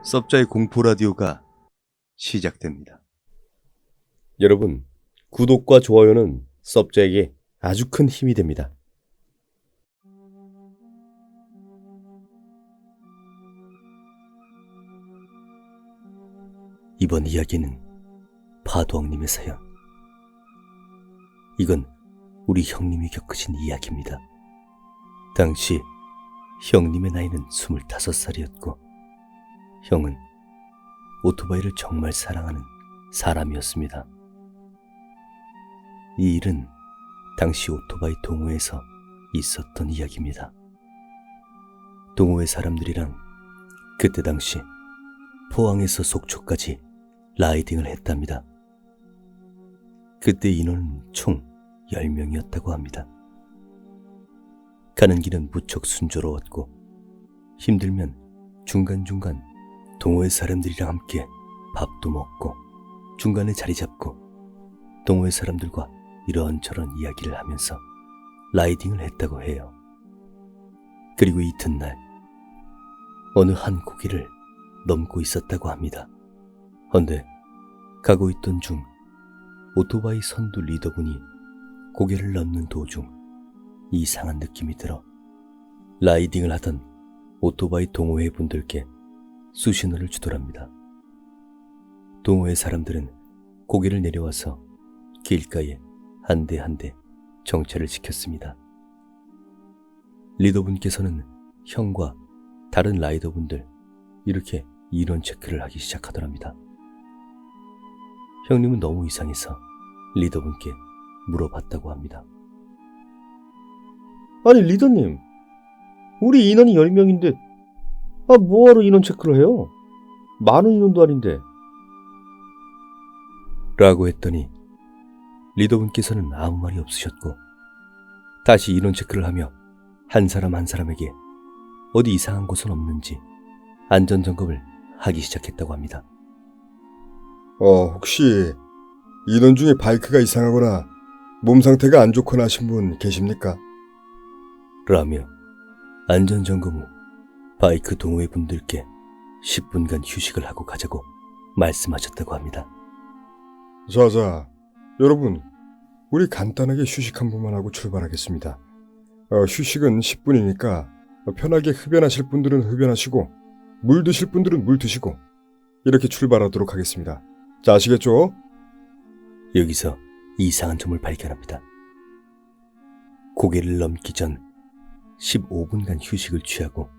섭자의 공포 라디오가 시작됩니다. 여러분, 구독과 좋아요는 섭자에게 아주 큰 힘이 됩니다. 이번 이야기는 파도왕님의 사연. 이건 우리 형님이 겪으신 이야기입니다. 당시 형님의 나이는 25살이었고 형은 오토바이를 정말 사랑하는 사람이었습니다. 이 일은 당시 오토바이 동호회에서 있었던 이야기입니다. 동호회 사람들이랑 그때 당시 포항에서 속초까지 라이딩을 했답니다. 그때 인원은 총 10명이었다고 합니다. 가는 길은 무척 순조로웠고 힘들면 중간중간 동호회 사람들이랑 함께 밥도 먹고 중간에 자리 잡고 동호회 사람들과 이런저런 이야기를 하면서 라이딩을 했다고 해요. 그리고 이튿날 어느 한 고개를 넘고 있었다고 합니다. 헌데 가고 있던 중 오토바이 선두 리더분이 고개를 넘는 도중 이상한 느낌이 들어 라이딩을 하던 오토바이 동호회 분들께 수신호를 주더랍니다. 동호회 사람들은 고개를 내려와서 길가에 한 대 한 대 정체를 지켰습니다. 리더분께서는 형과 다른 라이더분들 이렇게 인원 체크를 하기 시작하더랍니다. 형님은 너무 이상해서 리더분께 물어봤다고 합니다. 아니 리더님, 우리 인원이 10명인데 뭐하러 인원 체크를 해요? 많은 인원도 아닌데. 라고 했더니 리더분께서는 아무 말이 없으셨고 다시 인원 체크를 하며 한 사람 한 사람에게 어디 이상한 곳은 없는지 안전점검을 하기 시작했다고 합니다. 혹시 인원 중에 바이크가 이상하거나 몸 상태가 안 좋거나 하신 분 계십니까? 라며 안전점검 후 바이크 동호회 분들께 10분간 휴식을 하고 가자고 말씀하셨다고 합니다. 자, 여러분, 우리 간단하게 휴식 한 번만 하고 출발하겠습니다. 휴식은 10분이니까 편하게 흡연하실 분들은 흡연하시고 물 드실 분들은 물 드시고 이렇게 출발하도록 하겠습니다. 자, 아시겠죠? 여기서 이상한 점을 발견합니다. 고개를 넘기 전 15분간 휴식을 취하고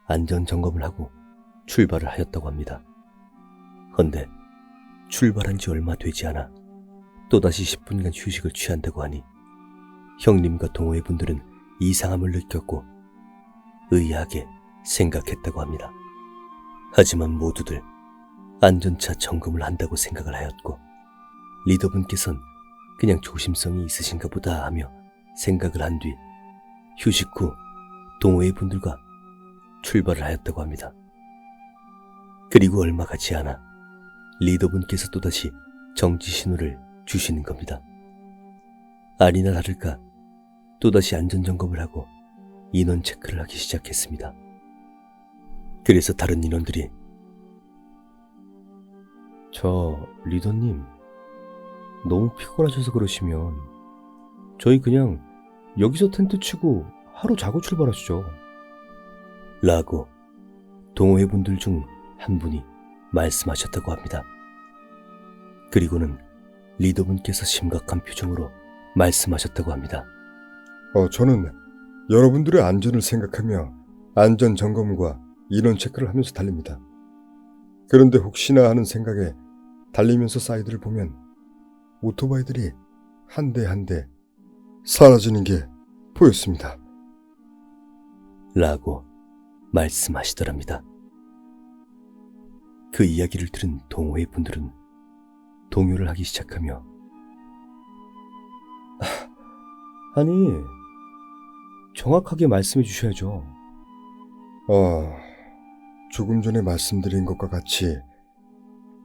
안전점검을 하고 출발을 하였다고 합니다. 헌데 출발한 지 얼마 되지 않아 또다시 10분간 휴식을 취한다고 하니 형님과 동호회 분들은 이상함을 느꼈고 의아하게 생각했다고 합니다. 하지만 모두들 안전차 점검을 한다고 생각을 하였고 리더분께선 그냥 조심성이 있으신가 보다 하며 생각을 한 뒤 휴식 후 동호회 분들과 출발을 하였다고 합니다. 그리고 얼마 가지 않아 리더분께서 또다시 정지 신호를 주시는 겁니다. 아니나 다를까 또다시 안전점검을 하고 인원 체크를 하기 시작했습니다. 그래서 다른 인원들이 저 리더님, 너무 피곤하셔서 그러시면 저희 그냥 여기서 텐트 치고 하루 자고 출발하시죠. 라고 동호회 분들 중 한 분이 말씀하셨다고 합니다. 그리고는 리더분께서 심각한 표정으로 말씀하셨다고 합니다. 저는 여러분들의 안전을 생각하며 안전 점검과 인원 체크를 하면서 달립니다. 그런데 혹시나 하는 생각에 달리면서 사이드를 보면 오토바이들이 한 대 한 대 사라지는 게 보였습니다. 라고 말씀하시더랍니다. 그 이야기를 들은 동호회 분들은 동요를 하기 시작하며 아니, 정확하게 말씀해 주셔야죠. 조금 전에 말씀드린 것과 같이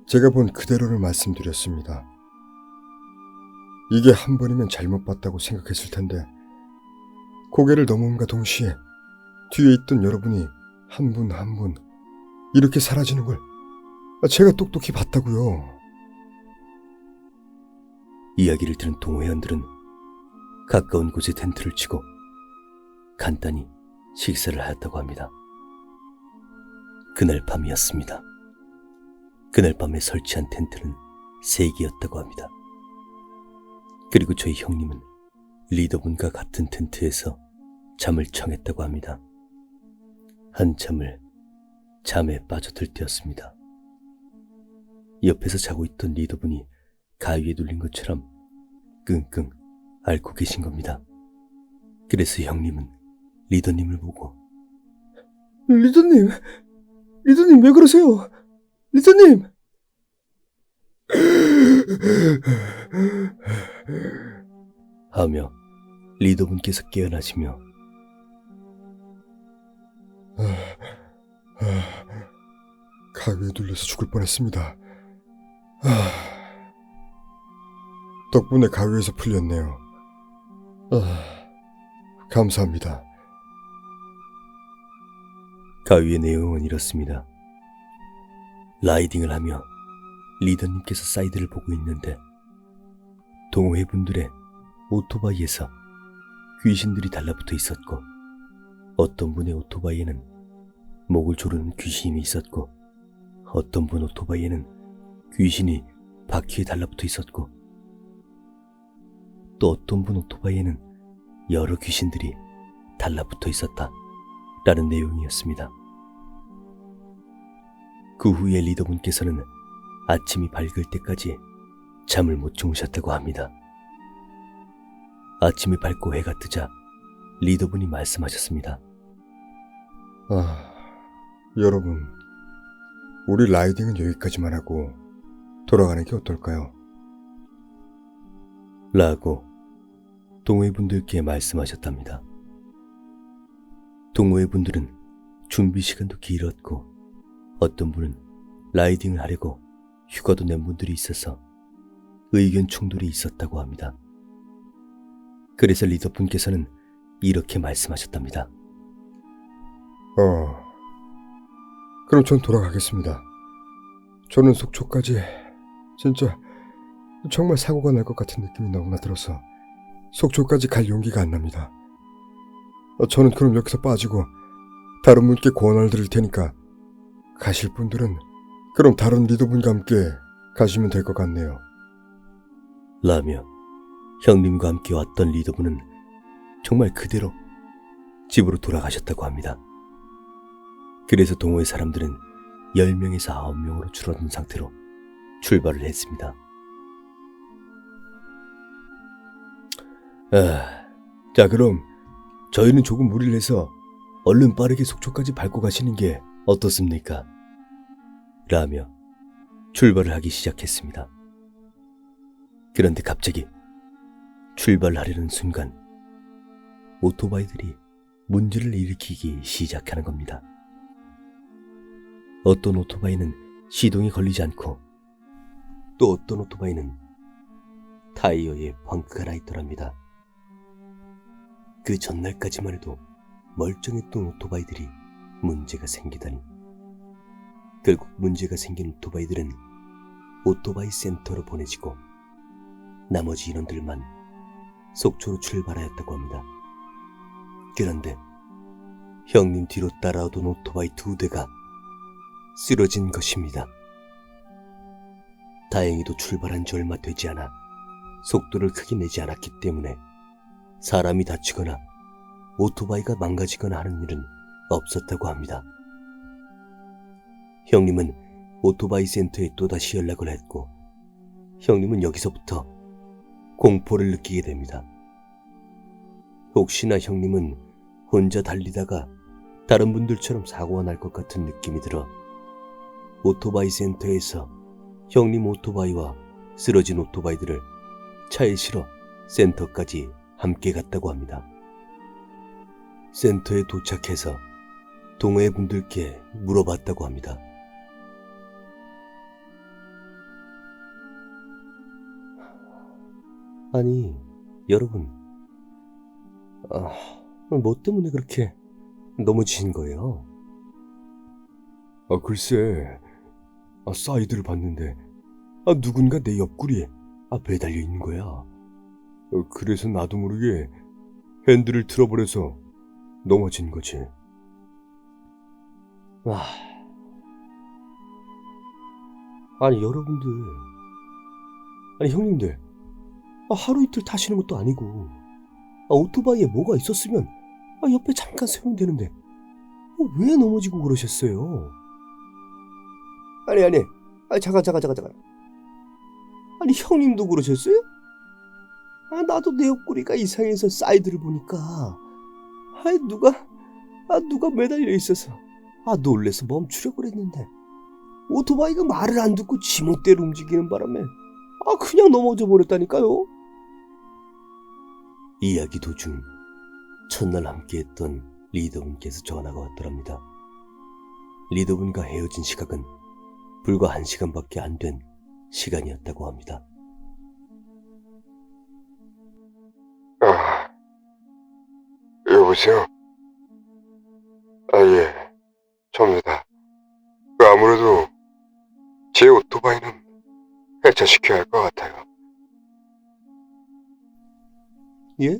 제가 본 그대로를 말씀드렸습니다. 이게 한 번이면 잘못 봤다고 생각했을 텐데 고개를 넘음과 동시에 뒤에 있던 여러분이 한 분 한 분 이렇게 사라지는 걸 제가 똑똑히 봤다고요. 이야기를 들은 동호회원들은 가까운 곳에 텐트를 치고 간단히 식사를 하였다고 합니다. 그날 밤이었습니다. 그날 밤에 설치한 텐트는 3개였다고 합니다. 그리고 저희 형님은 리더분과 같은 텐트에서 잠을 청했다고 합니다. 한참을 잠에 빠져들 때였습니다. 옆에서 자고 있던 리더분이 가위에 눌린 것처럼 끙끙 앓고 계신 겁니다. 그래서 형님은 리더님을 보고 리더님 왜 그러세요? 리더님! 하며 리더분께서 깨어나시며 가위에 눌려서 죽을 뻔했습니다. 덕분에 가위에서 풀렸네요. 감사합니다. 가위의 내용은 이렇습니다. 라이딩을 하며 리더님께서 사이드를 보고 있는데 동호회분들의 오토바이에서 귀신들이 달라붙어 있었고 어떤 분의 오토바이에는 목을 조르는 귀신이 있었고 어떤 분 오토바이에는 귀신이 바퀴에 달라붙어 있었고 또 어떤 분 오토바이에는 여러 귀신들이 달라붙어 있었다 라는 내용이었습니다. 그 후에 리더분께서는 아침이 밝을 때까지 잠을 못 주무셨다고 합니다. 아침이 밝고 해가 뜨자 리더분이 말씀하셨습니다. 여러분, 우리 라이딩은 여기까지만 하고 돌아가는 게 어떨까요? 라고 동호회분들께 말씀하셨답니다. 동호회분들은 준비 시간도 길었고 어떤 분은 라이딩을 하려고 휴가도 낸 분들이 있어서 의견 충돌이 있었다고 합니다. 그래서 리더분께서는 이렇게 말씀하셨답니다. 그럼 전 돌아가겠습니다. 저는 속초까지 진짜 정말 사고가 날 것 같은 느낌이 너무나 들어서 속초까지 갈 용기가 안 납니다. 저는 그럼 여기서 빠지고 다른 분께 권한을 드릴 테니까 가실 분들은 그럼 다른 리더분과 함께 가시면 될 것 같네요. 라며 형님과 함께 왔던 리더분은 정말 그대로 집으로 돌아가셨다고 합니다. 그래서 동호회 사람들은 10명에서 9명으로 줄어든 상태로 출발을 했습니다. 자, 그럼 저희는 조금 무리를 해서 얼른 빠르게 속초까지 밟고 가시는 게 어떻습니까? 라며 출발을 하기 시작했습니다. 그런데 갑자기 출발을 하려는 순간 오토바이들이 문제를 일으키기 시작하는 겁니다. 어떤 오토바이는 시동이 걸리지 않고 또 어떤 오토바이는 타이어에 펑크가 나 있더랍니다. 그 전날까지만 해도 멀쩡했던 오토바이들이 문제가 생기다니. 결국 문제가 생긴 오토바이들은 오토바이 센터로 보내지고 나머지 인원들만 속초로 출발하였다고 합니다. 그런데 형님 뒤로 따라오던 오토바이 2대가 쓰러진 것입니다. 다행히도 출발한 지 얼마 되지 않아 속도를 크게 내지 않았기 때문에 사람이 다치거나 오토바이가 망가지거나 하는 일은 없었다고 합니다. 형님은 오토바이 센터에 또다시 연락을 했고 형님은 여기서부터 공포를 느끼게 됩니다. 혹시나 형님은 혼자 달리다가 다른 분들처럼 사고가 날 것 같은 느낌이 들어 오토바이 센터에서 형님 오토바이와 쓰러진 오토바이들을 차에 실어 센터까지 함께 갔다고 합니다. 센터에 도착해서 동호회 분들께 물어봤다고 합니다. 아니, 여러분, 뭐 때문에 그렇게 넘어지신 거예요? 글쎄, 사이드를 봤는데 누군가 내 옆구리에 매달려 있는 거야. 그래서 나도 모르게 핸들을 틀어버려서 넘어진 거지. 아니, 여러분들. 아니, 형님들. 하루 이틀 타시는 것도 아니고, 오토바이에 뭐가 있었으면, 옆에 잠깐 세우면 되는데, 왜 넘어지고 그러셨어요? 아니. 잠깐. 아니, 형님도 그러셨어요? 나도 내 옆구리가 이상해서 사이드를 보니까, 누가 매달려 있어서, 놀래서 멈추려고 그랬는데, 오토바이가 말을 안 듣고 지멋대로 움직이는 바람에, 그냥 넘어져 버렸다니까요. 이야기 도중, 첫날 함께했던 리더분께서 전화가 왔더랍니다. 리더분과 헤어진 시각은 불과 1시간밖에 안 된 시간이었다고 합니다. 여보세요? 예, 접니다. 아무래도 제 오토바이는 해체시켜야 할 것 같아요. 예?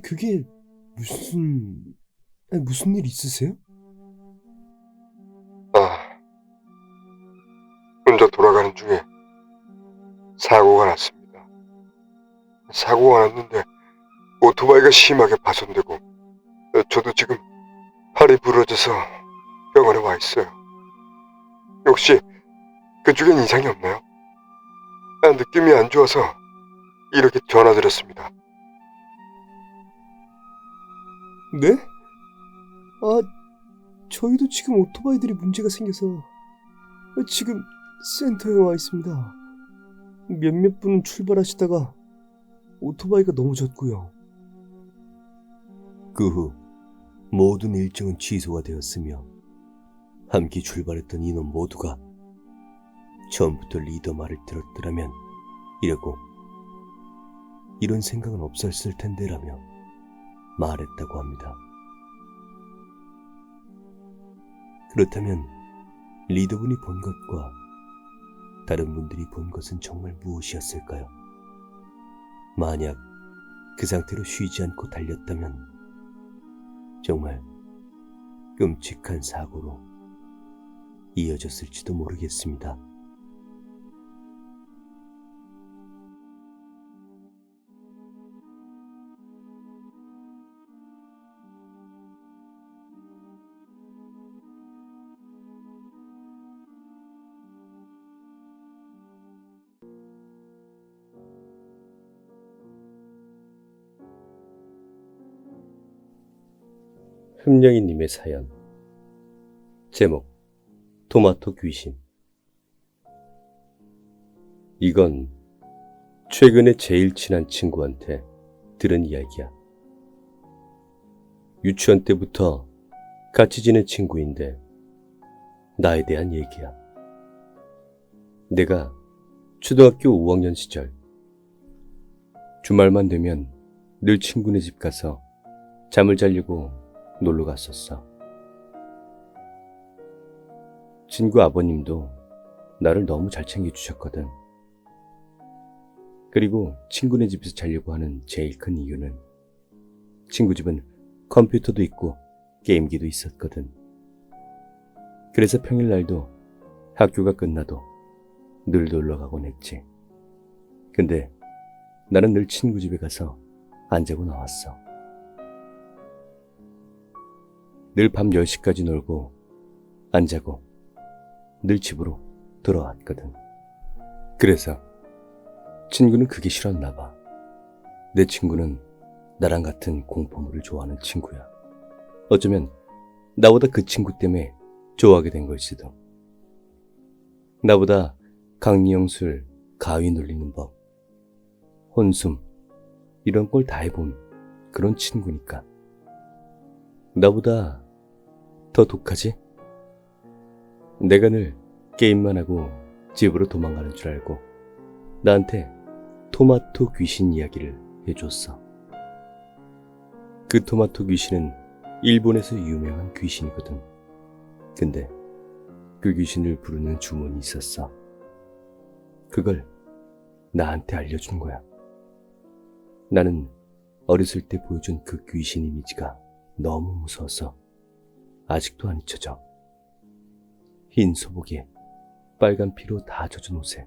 그게 무슨 일 있으세요? 혼자 돌아가는 중에 사고가 났습니다. 사고가 났는데 오토바이가 심하게 파손되고 저도 지금 팔이 부러져서 병원에 와 있어요. 혹시 그쪽엔 이상이 없나요? 느낌이 안 좋아서 이렇게 전화드렸습니다. 네? 저희도 지금 오토바이들이 문제가 생겨서 지금 센터에 와 있습니다. 몇몇 분은 출발하시다가 오토바이가 넘어졌고요. 그 후 모든 일정은 취소가 되었으며 함께 출발했던 인원 모두가 처음부터 리더 말을 들었더라면 이러고 이런 생각은 없었을 텐데라며 말했다고 합니다. 그렇다면 리더분이 본 것과 다른 분들이 본 것은 정말 무엇이었을까요? 만약 그 상태로 쉬지 않고 달렸다면 정말 끔찍한 사고로 이어졌을지도 모르겠습니다. 흠령이님의 사연. 제목, 토마토 귀신. 이건 최근에 제일 친한 친구한테 들은 이야기야. 유치원 때부터 같이 지낸 친구인데 나에 대한 얘기야. 내가 초등학교 5학년 시절 주말만 되면 늘 친구네 집 가서 잠을 자려고 놀러 갔었어. 친구 아버님도 나를 너무 잘 챙겨주셨거든. 그리고 친구네 집에서 자려고 하는 제일 큰 이유는 친구 집은 컴퓨터도 있고 게임기도 있었거든. 그래서 평일날도 학교가 끝나도 늘 놀러 가곤 했지. 근데 나는 늘 친구 집에 가서 안 자고 나왔어. 늘 밤 10시까지 놀고 안 자고 늘 집으로 돌아왔거든. 그래서 친구는 그게 싫었나 봐. 내 친구는 나랑 같은 공포물을 좋아하는 친구야. 어쩌면 나보다 그 친구 때문에 좋아하게 된 걸지도. 나보다 강리형술, 가위 눌리는 법, 혼숨 이런 걸 다 해본 그런 친구니까. 나보다 더 독하지? 내가 늘 게임만 하고 집으로 도망가는 줄 알고 나한테 토마토 귀신 이야기를 해줬어. 그 토마토 귀신은 일본에서 유명한 귀신이거든. 근데 그 귀신을 부르는 주문이 있었어. 그걸 나한테 알려준 거야. 나는 어렸을 때 보여준 그 귀신 이미지가 너무 무서워서 아직도 안 잊혀져. 흰 소복에 빨간 피로 다 젖은 옷에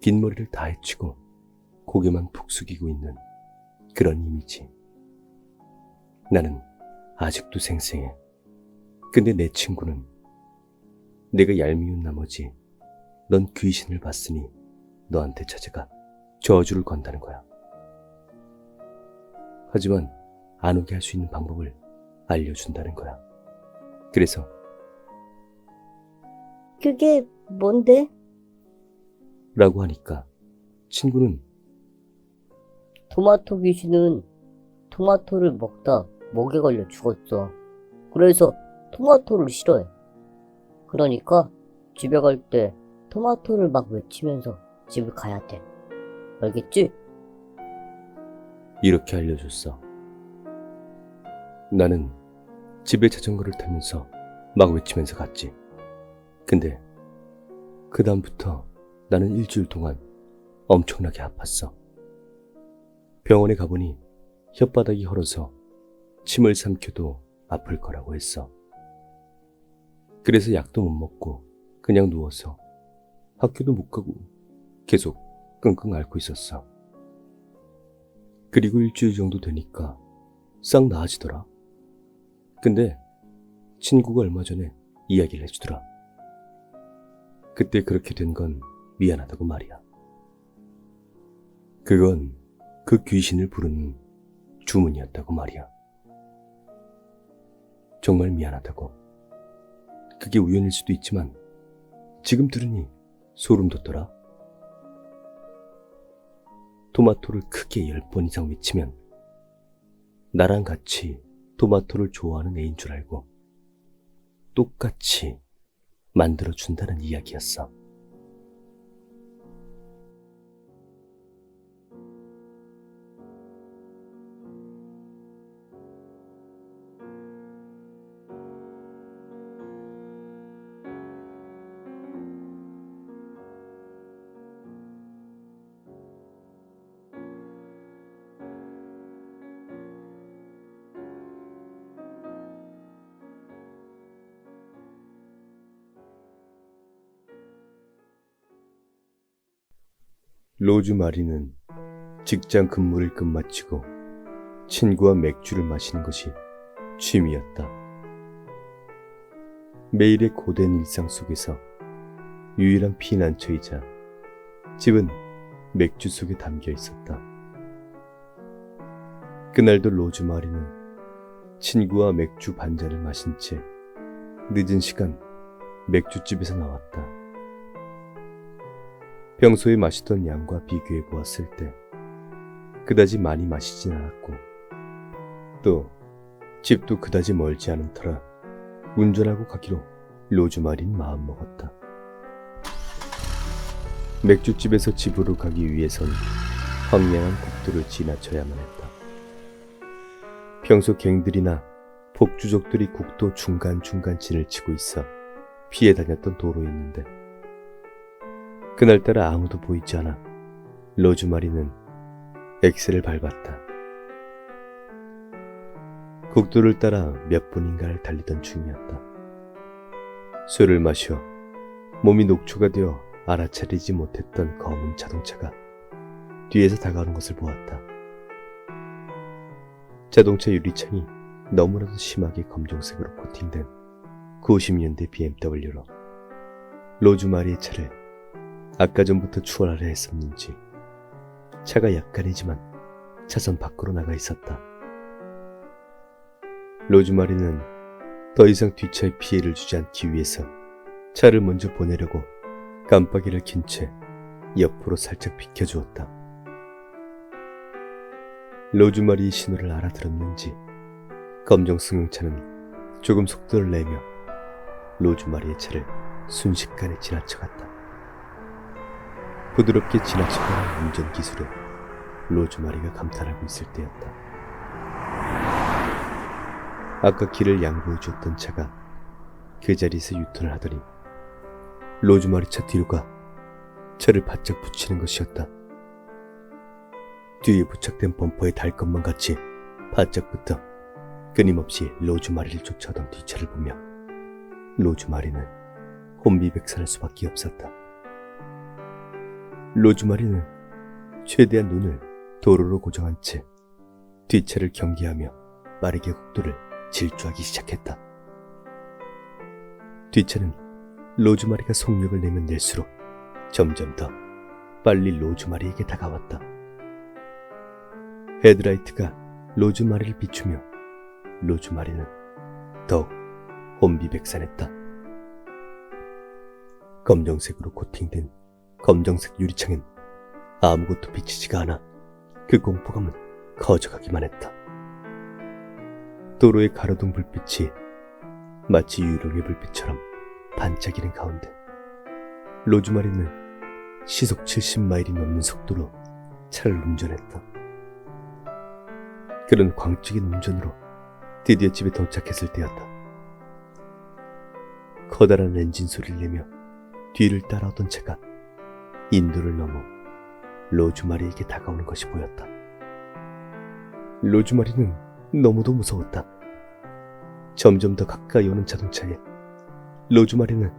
긴 머리를 다 헤치고 고개만 푹 숙이고 있는 그런 이미지. 나는 아직도 생생해. 근데 내 친구는 내가 얄미운 나머지 넌 귀신을 봤으니 너한테 찾아가 저주를 건다는 거야. 하지만 안 오게 할 수 있는 방법을 알려준다는 거야. 그래서 그게 뭔데? 라고 하니까 친구는 토마토 귀신은 토마토를 먹다 목에 걸려 죽었어. 그래서 토마토를 싫어해. 그러니까 집에 갈 때 토마토를 막 외치면서 집을 가야 돼. 알겠지? 이렇게 알려줬어. 나는 집에 자전거를 타면서 막 외치면서 갔지. 근데 그 다음부터 나는 일주일 동안 엄청나게 아팠어. 병원에 가보니 혓바닥이 헐어서 침을 삼켜도 아플 거라고 했어. 그래서 약도 못 먹고 그냥 누워서 학교도 못 가고 계속 끙끙 앓고 있었어. 그리고 일주일 정도 되니까 싹 나아지더라. 근데 친구가 얼마 전에 이야기를 해주더라. 그때 그렇게 된 건 미안하다고 말이야. 그건 그 귀신을 부르는 주문이었다고 말이야. 정말 미안하다고. 그게 우연일 수도 있지만 지금 들으니 소름 돋더라. 토마토를 크게 10번 이상 외치면 나랑 같이 토마토를 좋아하는 애인 줄 알고 똑같이 만들어준다는 이야기였어. 로즈마리는 직장 근무를 끝마치고 친구와 맥주를 마시는 것이 취미였다. 매일의 고된 일상 속에서 유일한 피난처이자 집은 맥주 속에 담겨 있었다. 그날도 로즈마리는 친구와 맥주 반잔을 마신 채 늦은 시간 맥주집에서 나왔다. 평소에 마시던 양과 비교해 보았을 때 그다지 많이 마시진 않았고 또 집도 그다지 멀지 않은 터라 운전하고 가기로 로즈마리는 마음먹었다. 맥주집에서 집으로 가기 위해선 황량한 국도를 지나쳐야만 했다. 평소 갱들이나 폭주족들이 국도 중간중간 진을 치고 있어 피해 다녔던 도로였는데 그날따라 아무도 보이지 않아 로즈마리는 엑셀을 밟았다. 국도를 따라 몇 분인가를 달리던 중이었다. 술을 마셔 몸이 녹초가 되어 알아차리지 못했던 검은 자동차가 뒤에서 다가오는 것을 보았다. 자동차 유리창이 너무나도 심하게 검정색으로 코팅된 90년대 BMW로 로즈마리의 차를 아까 전부터 추월하려 했었는지 차가 약간이지만 차선 밖으로 나가 있었다. 로즈마리는 더 이상 뒷차에 피해를 주지 않기 위해서 차를 먼저 보내려고 깜빡이를 킨 채 옆으로 살짝 비켜주었다. 로즈마리의 신호를 알아들었는지 검정 승용차는 조금 속도를 내며 로즈마리의 차를 순식간에 지나쳐갔다. 부드럽게 지나쳐가는 운전 기술에 로즈마리가 감탄하고 있을 때였다. 아까 길을 양보해 주었던 차가 그 자리에서 유턴을 하더니 로즈마리 차 뒤로 가 차를 바짝 붙이는 것이었다. 뒤에 부착된 범퍼에 달 것만 같이 바짝 붙어 끊임없이 로즈마리를 쫓아오던 뒷차를 보며 로즈마리는 혼비백산할 수밖에 없었다. 로즈마리는 최대한 눈을 도로로 고정한 채 뒷차를 경계하며 빠르게 국도를 질주하기 시작했다. 뒷차는 로즈마리가 속력을 내면 낼수록 점점 더 빨리 로즈마리에게 다가왔다. 헤드라이트가 로즈마리를 비추며 로즈마리는 더욱 혼비백산했다. 검정색으로 코팅된 검정색 유리창엔 아무것도 비치지가 않아 그 공포감은 커져가기만 했다. 도로의 가로등 불빛이 마치 유령의 불빛처럼 반짝이는 가운데 로즈마리는 시속 70마일이 넘는 속도로 차를 운전했다. 그런 광적인 운전으로 드디어 집에 도착했을 때였다. 커다란 엔진 소리를 내며 뒤를 따라오던 차가 인도를 넘어 로즈마리에게 다가오는 것이 보였다. 로즈마리는 너무도 무서웠다. 점점 더 가까이 오는 자동차에 로즈마리는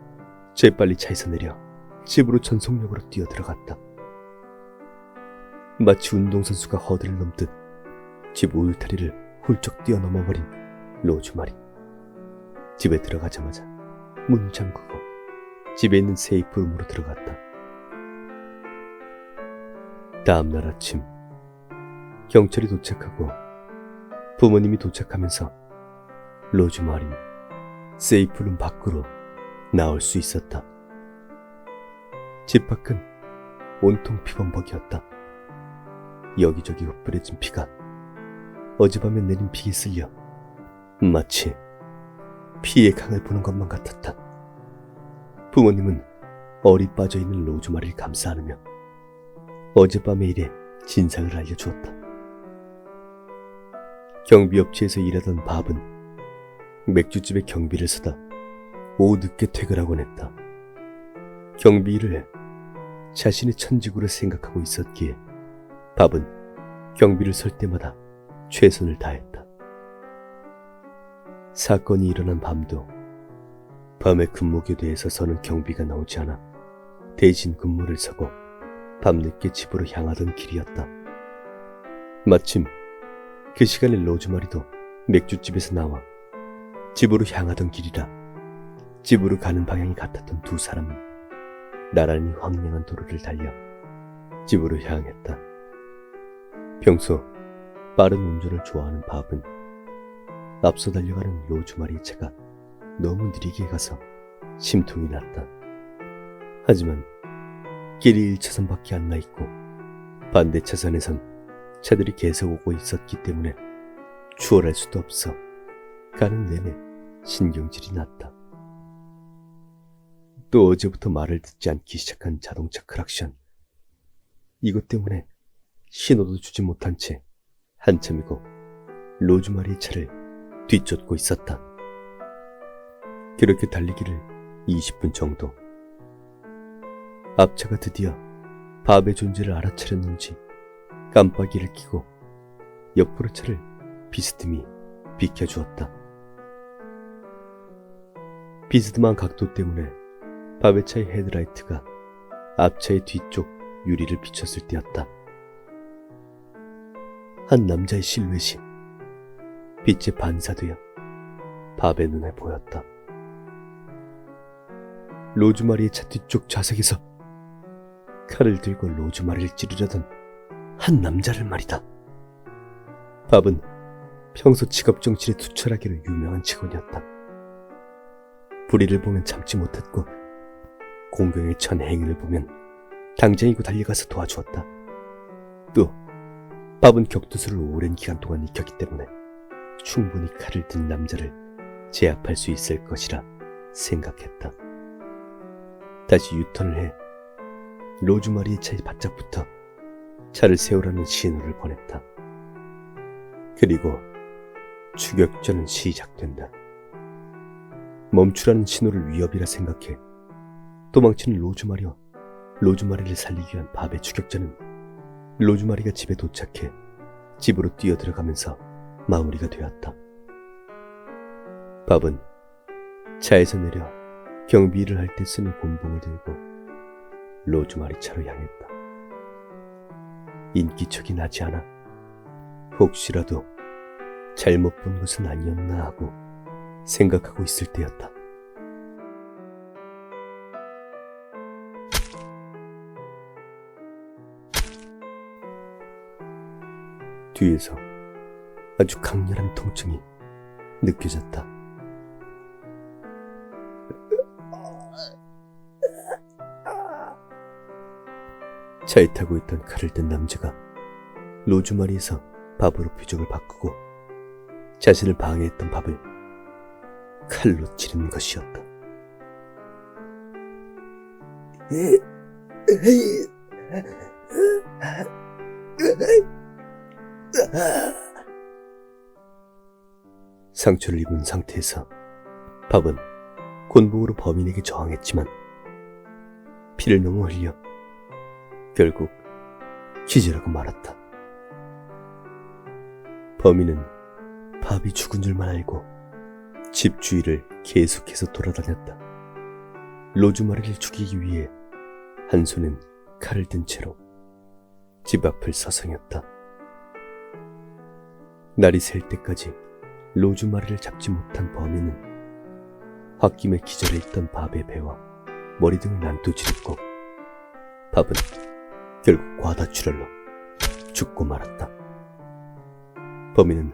재빨리 차에서 내려 집으로 전속력으로 뛰어들어갔다. 마치 운동선수가 허들을 넘듯 집 울타리를 훌쩍 뛰어넘어버린 로즈마리. 집에 들어가자마자 문을 잠그고 집에 있는 세이프룸으로 들어갔다. 다음날 아침 경찰이 도착하고 부모님이 도착하면서 로즈마리는 세이프룸 밖으로 나올 수 있었다. 집 밖은 온통 피범벅이었다. 여기저기 흩뿌려진 피가 어젯밤에 내린 비에 쓸려 마치 피의 강을 보는 것만 같았다. 부모님은 얼이 빠져있는 로즈마리를 감싸 안으며 어젯밤의 일에 진상을 알려주었다. 경비업체에서 일하던 밥은 맥주집에 경비를 서다 오후 늦게 퇴근하곤 했다. 경비 일을 자신의 천직으로 생각하고 있었기에 밥은 경비를 설 때마다 최선을 다했다. 사건이 일어난 밤도 밤에 근무교대에서 서는 경비가 나오지 않아 대신 근무를 서고 밤늦게 집으로 향하던 길이었다. 마침 그 시간에 로즈마리도 맥주집에서 나와 집으로 향하던 길이라 집으로 가는 방향이 같았던 두 사람은 나란히 황량한 도로를 달려 집으로 향했다. 평소 빠른 운전을 좋아하는 밥은 앞서 달려가는 로즈마리의 차가 너무 느리게 가서 심통이 났다. 하지만 길이 1차선밖에 안 나 있고 반대 차선에선 차들이 계속 오고 있었기 때문에 추월할 수도 없어 가는 내내 신경질이 났다. 또 어제부터 말을 듣지 않기 시작한 자동차 크락션. 이것 때문에 신호도 주지 못한 채 한참이고 로즈마리의 차를 뒤쫓고 있었다. 그렇게 달리기를 20분 정도. 앞차가 드디어 밥의 존재를 알아차렸는지 깜빡이를 켜고 옆으로 차를 비스듬히 비켜주었다. 비스듬한 각도 때문에 밥의 차의 헤드라이트가 앞차의 뒤쪽 유리를 비췄을 때였다. 한 남자의 실루엣이 빛에 반사되어 밥의 눈에 보였다. 로즈마리의 차 뒤쪽 좌석에서 칼을 들고 로즈마리를 찌르려던 한 남자를 말이다. 밥은 평소 직업정신에 투철하기로 유명한 직원이었다. 불의를 보면 참지 못했고 공경에 처한 행위를 보면 당장이고 달려가서 도와주었다. 또 밥은 격투수를 오랜 기간 동안 익혔기 때문에 충분히 칼을 든 남자를 제압할 수 있을 것이라 생각했다. 다시 유턴을 해 로즈마리의 차에 바짝 붙어 차를 세우라는 신호를 보냈다. 그리고 추격전은 시작된다. 멈추라는 신호를 위협이라 생각해 도망치는 로즈마리와 로즈마리를 살리기 위한 밥의 추격전은 로즈마리가 집에 도착해 집으로 뛰어들어가면서 마무리가 되었다. 밥은 차에서 내려 경비 일을 할 때 쓰는 곤봉을 들고 로즈마리 차로 향했다. 인기척이 나지 않아 혹시라도 잘못 본 것은 아니었나 하고 생각하고 있을 때였다. 뒤에서 아주 강렬한 통증이 느껴졌다. 차에 타고 있던 칼을 든 남자가 로즈마리에서 밥으로 표정을 바꾸고 자신을 방해했던 밥을 칼로 찌르는 것이었다. 상처를 입은 상태에서 밥은 곤봉으로 범인에게 저항했지만 피를 너무 흘려 결국 기절하고 말았다. 범인은 밥이 죽은 줄만 알고 집 주위를 계속해서 돌아다녔다. 로즈마리를 죽이기 위해 한 손엔 칼을 든 채로 집 앞을 서성였다. 날이 셀 때까지 로즈마리를 잡지 못한 범인은 홧김에 기절해 있던 밥의 배와 머리 등을 난도질했고 밥은 결국 과다출혈로 죽고 말았다. 범인은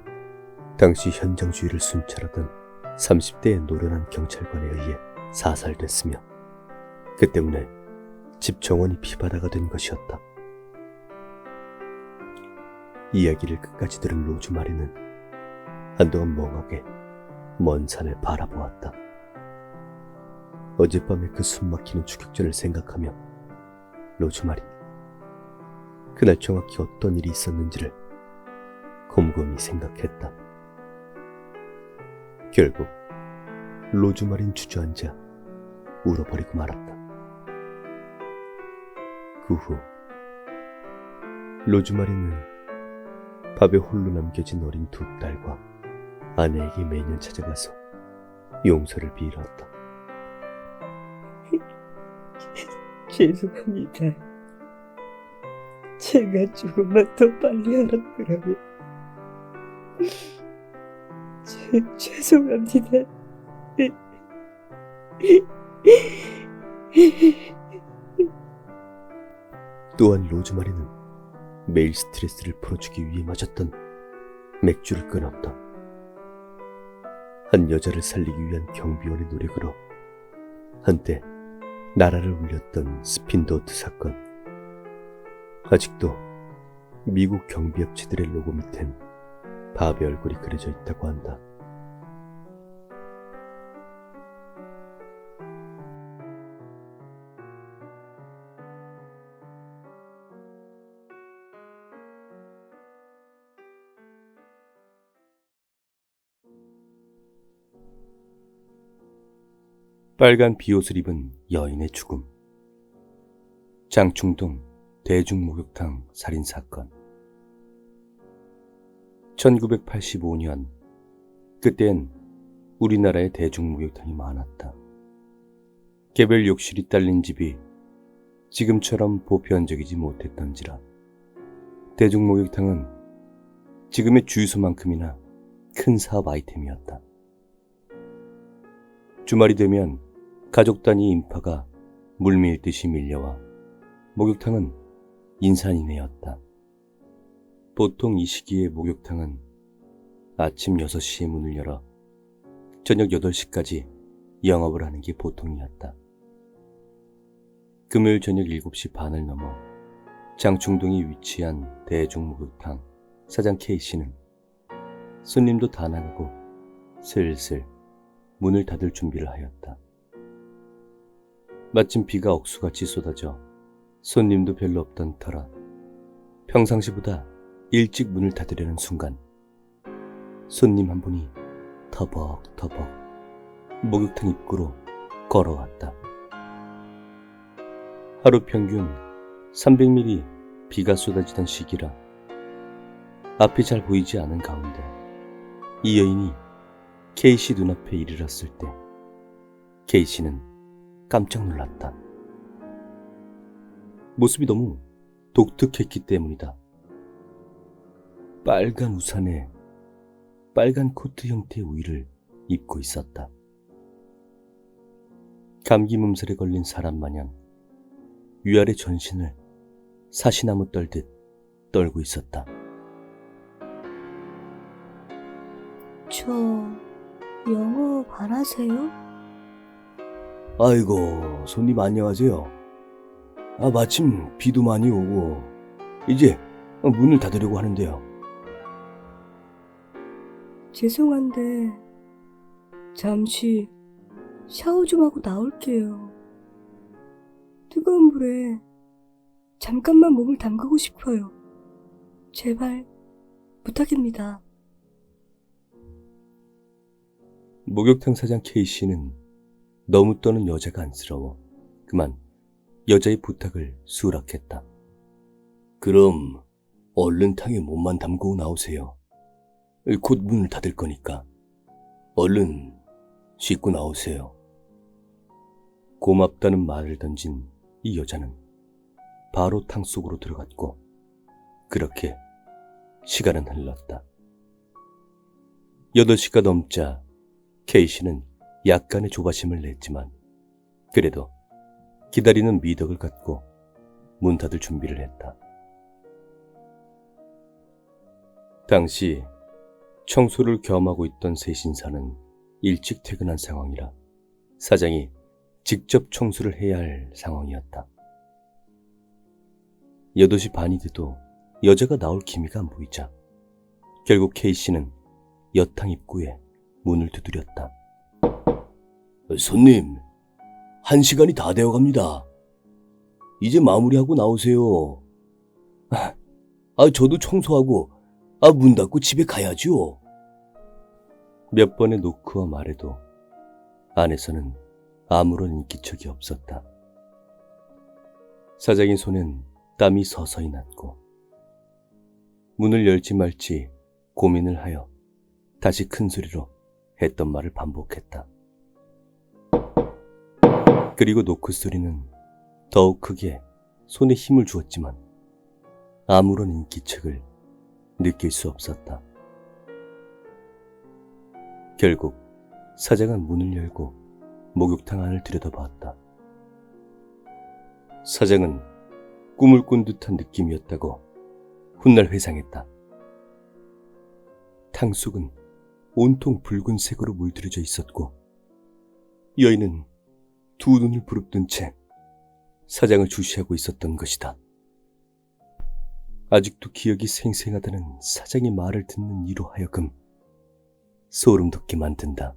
당시 현장 주위를 순찰하던 30대의 노련한 경찰관에 의해 사살됐으며 그 때문에 집 정원이 피바다가 된 것이었다. 이야기를 끝까지 들은 로즈마리는 한동안 멍하게 먼 산을 바라보았다. 어젯밤의 그 숨막히는 추격전을 생각하며 로즈마리 그날 정확히 어떤 일이 있었는지를 곰곰이 생각했다. 결국 로즈마리는 주저앉아 울어버리고 말았다. 그 후 로즈마리는 밥에 홀로 남겨진 어린 두 딸과 아내에게 매년 찾아가서 용서를 빌었다. 죄송합니다. 제가 조금만 더 빨리 알았더라면. 죄송합니다. 또한 로즈마리는 매일 스트레스를 풀어주기 위해 마셨던 맥주를 끊었다. 한 여자를 살리기 위한 경비원의 노력으로 한때 나라를 울렸던 스핀도트 사건. 아직도 미국 경비업체들의 로고 밑엔 밥의 얼굴이 그려져 있다고 한다. 빨간 비옷을 입은 여인의 죽음. 장충동 대중목욕탕 살인사건. 1985년, 그땐 우리나라에 대중목욕탕이 많았다. 개별 욕실이 딸린 집이 지금처럼 보편적이지 못했던지라 대중목욕탕은 지금의 주유소만큼이나 큰 사업 아이템이었다. 주말이 되면 가족 단위 인파가 물밀듯이 밀려와 목욕탕은 인산인해였다. 보통 이 시기에 목욕탕은 아침 6시에 문을 열어 저녁 8시까지 영업을 하는 게 보통이었다. 금요일 저녁 7시 반을 넘어 장충동에 위치한 대중목욕탕 사장 K씨는 손님도 다 나가고 슬슬 문을 닫을 준비를 하였다. 마침 비가 억수같이 쏟아져 손님도 별로 없던 터라 평상시보다 일찍 문을 닫으려는 순간 손님 한 분이 터벅터벅 목욕탕 입구로 걸어왔다. 하루 평균 300mm 비가 쏟아지던 시기라 앞이 잘 보이지 않은 가운데 이 여인이 K씨 눈앞에 이르렀을 때 K씨는 깜짝 놀랐다. 모습이 너무 독특했기 때문이다. 빨간 우산에 빨간 코트 형태의 우의를 입고 있었다. 감기 몸살에 걸린 사람 마냥 위아래 전신을 사시나무 떨듯 떨고 있었다. 저 영어 잘하세요? 아이고, 손님 안녕하세요. 마침 비도 많이 오고 이제 문을 닫으려고 하는데요. 죄송한데 잠시 샤워 좀 하고 나올게요. 뜨거운 물에 잠깐만 몸을 담그고 싶어요. 제발 부탁입니다. 목욕탕 사장 K씨는 너무 떠는 여자가 안쓰러워 그만 여자의 부탁을 수락했다. 그럼 얼른 탕에 몸만 담그고 나오세요. 곧 문을 닫을 거니까 얼른 씻고 나오세요. 고맙다는 말을 던진 이 여자는 바로 탕 속으로 들어갔고 그렇게 시간은 흘렀다. 8시가 넘자 K씨는 약간의 조바심을 냈지만 그래도 기다리는 미덕을 갖고 문 닫을 준비를 했다. 당시 청소를 겸하고 있던 세신사는 일찍 퇴근한 상황이라 사장이 직접 청소를 해야 할 상황이었다. 8시 반이 돼도 여자가 나올 기미가 안 보이자 결국 K씨는 여탕 입구에 문을 두드렸다. 손님, 1시간이 다 되어갑니다. 이제 마무리하고 나오세요. 저도 청소하고 문 닫고 집에 가야죠. 몇 번의 노크와 말에도 안에서는 아무런 인기척이 없었다. 사장의 손엔 땀이 서서히 났고 문을 열지 말지 고민을 하여 다시 큰 소리로 했던 말을 반복했다. 그리고 노크 소리는 더욱 크게 손에 힘을 주었지만 아무런 인기척을 느낄 수 없었다. 결국 사장은 문을 열고 목욕탕 안을 들여다보았다. 사장은 꿈을 꾼 듯한 느낌이었다고 훗날 회상했다. 탕 속은 온통 붉은색으로 물들여져 있었고 여인은 두 눈을 부릅뜬 채 사장을 주시하고 있었던 것이다. 아직도 기억이 생생하다는 사장의 말을 듣는 이로 하여금 소름 돋게 만든다.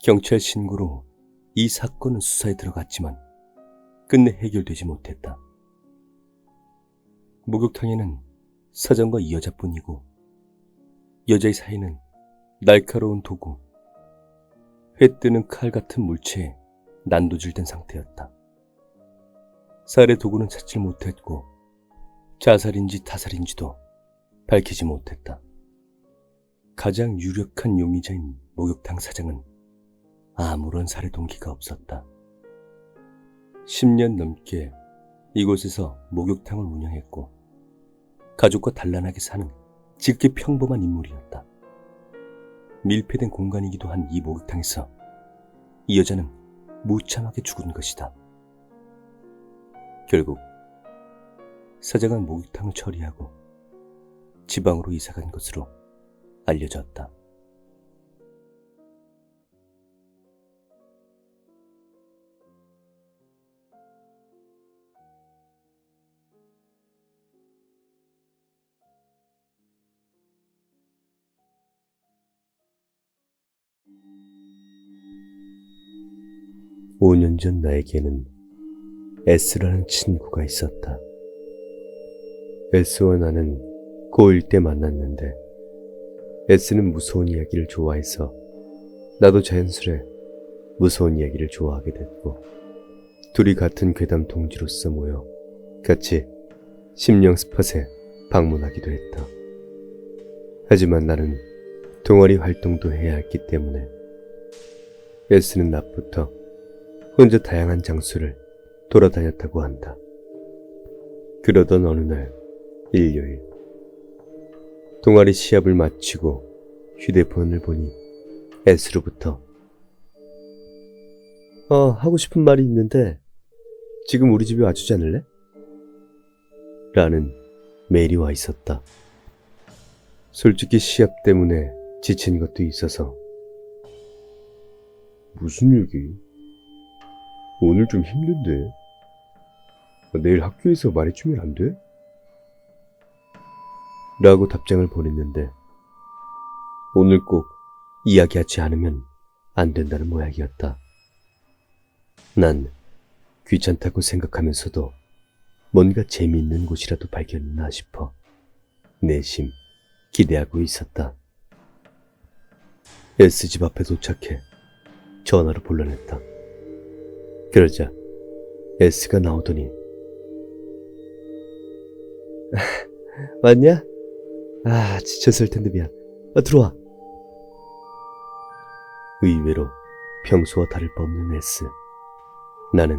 경찰 신고로 이 사건은 수사에 들어갔지만 끝내 해결되지 못했다. 목욕탕에는 사장과 이 여자뿐이고 여자의 사이는 날카로운 도구, 회 뜨는 칼 같은 물체에 난도질된 상태였다. 살해 도구는 찾지 못했고 자살인지 타살인지도 밝히지 못했다. 가장 유력한 용의자인 목욕탕 사장은 아무런 살해 동기가 없었다. 10년 넘게 이곳에서 목욕탕을 운영했고 가족과 단란하게 사는 지극히 평범한 인물이었다. 밀폐된 공간이기도 한 이 목욕탕에서 이 여자는 무참하게 죽은 것이다. 결국 사장은 목욕탕을 처리하고 지방으로 이사간 것으로 알려졌다. (5년) 전 나에게는 S라는 친구가 있었다. S와 나는 고1 때 만났는데 S는 무서운 이야기를 좋아해서 나도 자연스레 무서운 이야기를 좋아하게 됐고 둘이 같은 괴담 동지로서 모여 같이 심령 스팟에 방문하기도 했다. 하지만 나는 동아리 활동도 해야 했기 때문에 S는 낮부터 혼자 다양한 장소를 돌아다녔다고 한다. 그러던 어느 날 일요일 동아리 시합을 마치고 휴대폰을 보니 S로부터 하고 싶은 말이 있는데 지금 우리 집에 와주지 않을래? 라는 메일이 와 있었다. 솔직히 시합 때문에 지친 것도 있어서 무슨 얘기? 오늘 좀 힘든데. 내일 학교에서 말해주면 안 돼? 라고 답장을 보냈는데 오늘 꼭 이야기하지 않으면 안 된다는 모양이었다. 난 귀찮다고 생각하면서도 뭔가 재미있는 곳이라도 발견했나 싶어 내심 기대하고 있었다. S집 앞에 도착해 전화로 불러냈다. 그러자 S가 나오더니 왔냐? 지쳤을 텐데 미안. 들어와. 의외로 평소와 다를 바 없는 S. 나는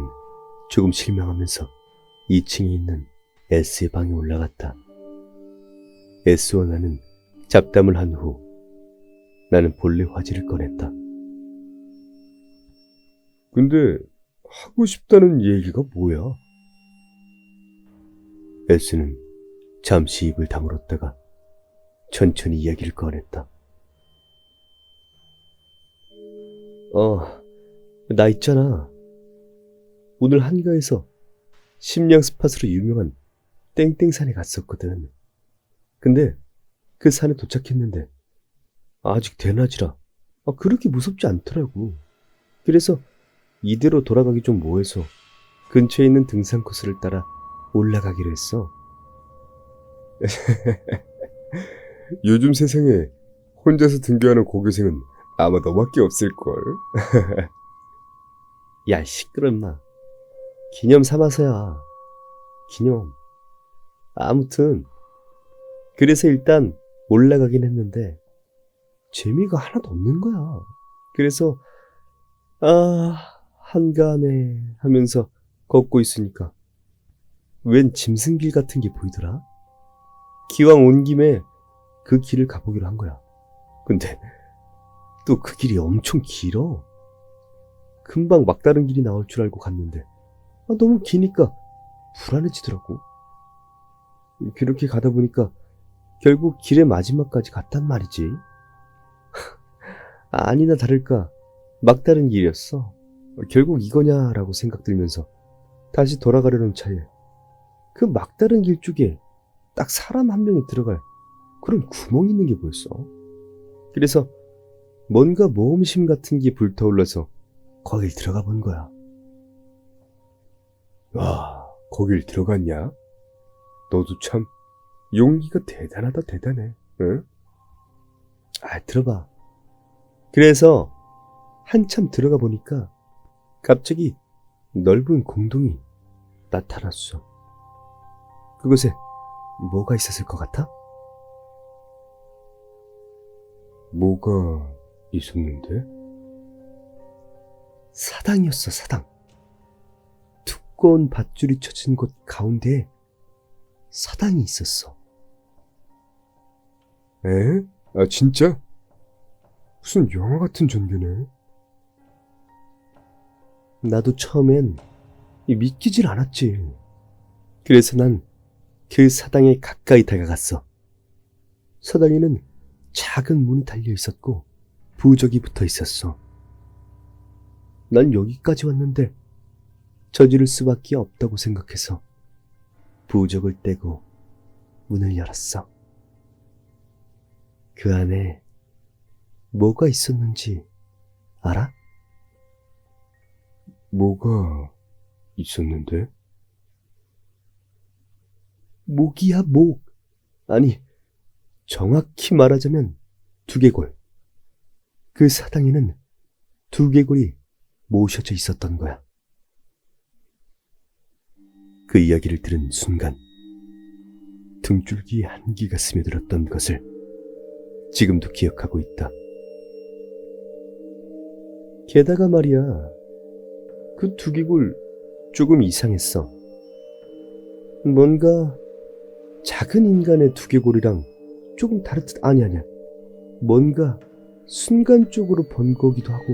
조금 실망하면서 2층에 있는 S의 방에 올라갔다. S와 나는 잡담을 한 후 나는 본래 화제를 꺼냈다. 근데 하고 싶다는 얘기가 뭐야? S는 잠시 입을 다물었다가 천천히 이야기를 꺼냈다. 나 있잖아. 오늘 한가에서 심령 스팟으로 유명한 땡땡산에 갔었거든. 근데 그 산에 도착했는데 아직 대낮이라 그렇게 무섭지 않더라고. 그래서 이대로 돌아가기 좀 뭐해서 근처에 있는 등산 코스를 따라 올라가기로 했어. 요즘 세상에 혼자서 등교하는 고교생은 아마 너밖에 없을걸. 야, 시끄러 임마. 기념 삼아서야. 기념. 아무튼 그래서 일단 올라가긴 했는데 재미가 하나도 없는 거야. 그래서 한가하네 하면서 걷고 있으니까 웬 짐승길 같은 게 보이더라. 기왕 온 김에 그 길을 가보기로 한 거야. 근데 또 그 길이 엄청 길어. 금방 막다른 길이 나올 줄 알고 갔는데 너무 기니까 불안해지더라고. 그렇게 가다 보니까 결국 길의 마지막까지 갔단 말이지. 아니나 다를까 막다른 길이었어. 결국 이거냐라고 생각 들면서 다시 돌아가려는 차에 그 막다른 길 쪽에 딱 사람 한 명이 들어갈 그런 구멍이 있는 게 보였어. 그래서 뭔가 모험심 같은 게 불타올라서 거길 들어가 본 거야. 와, 거길 들어갔냐? 너도 참 용기가 대단하다, 대단해. 응? 들어봐. 그래서 한참 들어가 보니까 갑자기 넓은 공동이 나타났어. 그곳에 뭐가 있었을 것 같아? 뭐가 있었는데? 사당이었어, 사당. 두꺼운 밧줄이 쳐진 곳 가운데에 사당이 있었어. 에? 진짜? 무슨 영화 같은 전개네. 나도 처음엔 믿기질 않았지. 그래서 난 그 사당에 가까이 다가갔어. 사당에는 작은 문이 달려 있었고 부적이 붙어 있었어. 난 여기까지 왔는데 저지를 수밖에 없다고 생각해서 부적을 떼고 문을 열었어. 그 안에 뭐가 있었는지 알아? 뭐가 있었는데? 목이야, 목. 아니, 정확히 말하자면 두개골. 그 사당에는 두개골이 모셔져 있었던 거야. 그 이야기를 들은 순간 등줄기에 한기가 스며들었던 것을 지금도 기억하고 있다. 게다가 말이야, 그 두개골 조금 이상했어. 뭔가 작은 인간의 두개골이랑 조금 다르듯, 아니야. 뭔가 순간적으로 본 거기도 하고,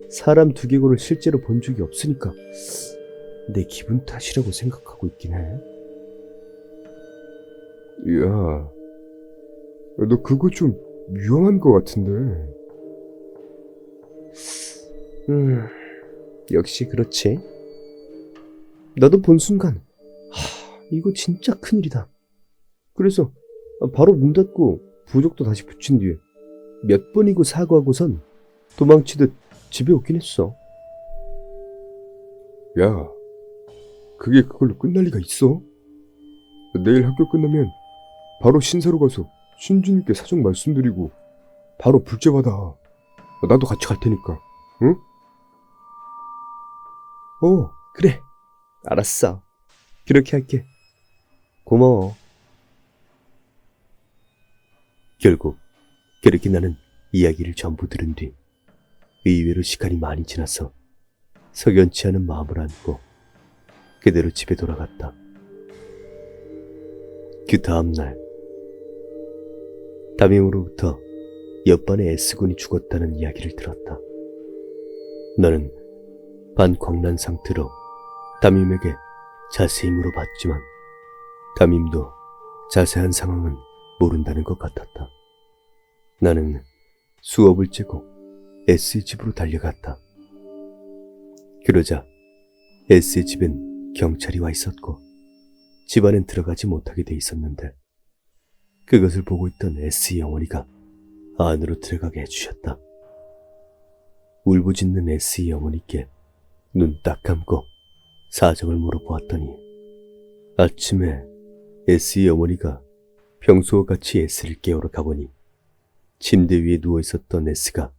사람 두개골을 실제로 본 적이 없으니까 내 기분 탓이라고 생각하고 있긴 해. 야, 너 그거 좀 위험한 거 같은데. 역시 그렇지. 나도 본 순간, 이거 진짜 큰일이다. 그래서 바로 문 닫고 부적도 다시 붙인 뒤에 몇 번이고 사과하고선 도망치듯 집에 오긴 했어. 야, 그게 그걸로 끝날 리가 있어? 내일 학교 끝나면 바로 신사로 가서 신주님께 사정 말씀드리고 바로 불제 받아. 나도 같이 갈 테니까, 응? 그래. 알았어. 그렇게 할게. 고마워. 결국 그렇게 나는 이야기를 전부 들은 뒤 의외로 시간이 많이 지나서 석연치 않은 마음을 안고 그대로 집에 돌아갔다. 그 다음날 담임으로부터 옆반의 S군이 죽었다는 이야기를 들었다. 나는 반광란 상태로 담임에게 자세히 물어봤지만 담임도 자세한 상황은 모른다는 것 같았다. 나는 수업을 째고 S의 집으로 달려갔다. 그러자 S의 집엔 경찰이 와 있었고 집 안엔 들어가지 못하게 돼 있었는데 그것을 보고 있던 S의 어머니가 안으로 들어가게 해주셨다. 울부짖는 S의 어머니께 눈 딱 감고 사정을 물어보았더니 아침에 S의 어머니가 평소와 같이 S를 깨우러 가보니 침대 위에 누워있었던 S가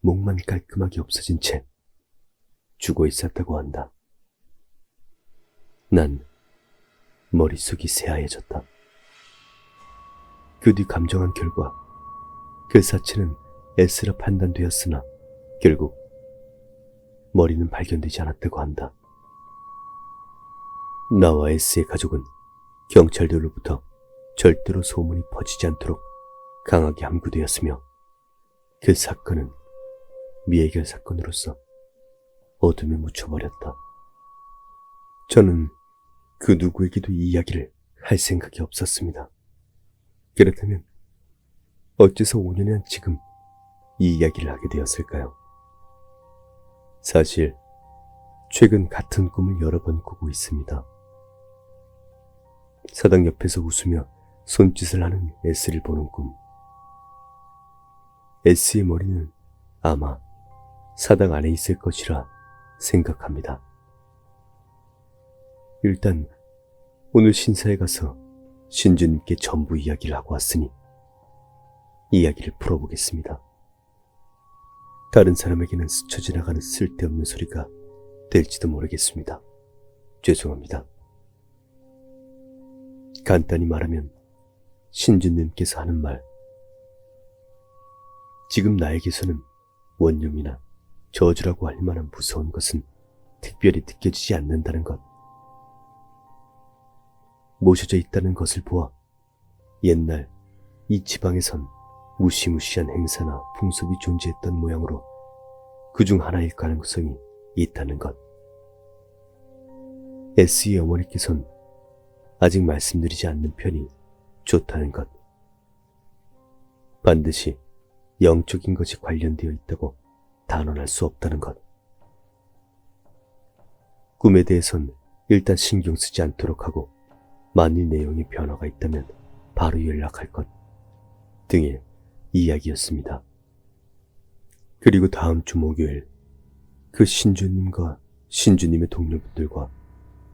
목만 깔끔하게 없어진 채 죽어 있었다고 한다. 난 머릿속이 새하얘졌다. 그 뒤 감정한 결과 그 사체는 S라 판단되었으나 결국 머리는 발견되지 않았다고 한다. 나와 S의 가족은 경찰들로부터 절대로 소문이 퍼지지 않도록 강하게 함구되었으며 그 사건은 미해결 사건으로서 어둠에 묻혀버렸다. 저는 그 누구에게도 이 이야기를 할 생각이 없었습니다. 그렇다면 어째서 5년이 난 지금 이 이야기를 하게 되었을까요? 사실 최근 같은 꿈을 여러 번 꾸고 있습니다. 사당 옆에서 웃으며 손짓을 하는 S를 보는 꿈. S의 머리는 아마 사당 안에 있을 것이라 생각합니다. 일단 오늘 신사에 가서 신주님께 전부 이야기를 하고 왔으니 이야기를 풀어보겠습니다. 다른 사람에게는 스쳐 지나가는 쓸데없는 소리가 될지도 모르겠습니다. 죄송합니다. 간단히 말하면 신주님께서 하는 말, 지금 나에게서는 원념이나 저주라고 할 만한 무서운 것은 특별히 느껴지지 않는다는 것. 모셔져 있다는 것을 보아 옛날 이 지방에선 무시무시한 행사나 풍습이 존재했던 모양으로 그중 하나일 가능성이 있다는 것. S의 어머니께선 아직 말씀드리지 않는 편이 좋다는 것. 반드시 영적인 것이 관련되어 있다고 단언할 수 없다는 것. 꿈에 대해선 일단 신경 쓰지 않도록 하고 만일 내용에 변화가 있다면 바로 연락할 것 등의 이야기였습니다. 그리고 다음 주 목요일 그 신주님과 신주님의 동료분들과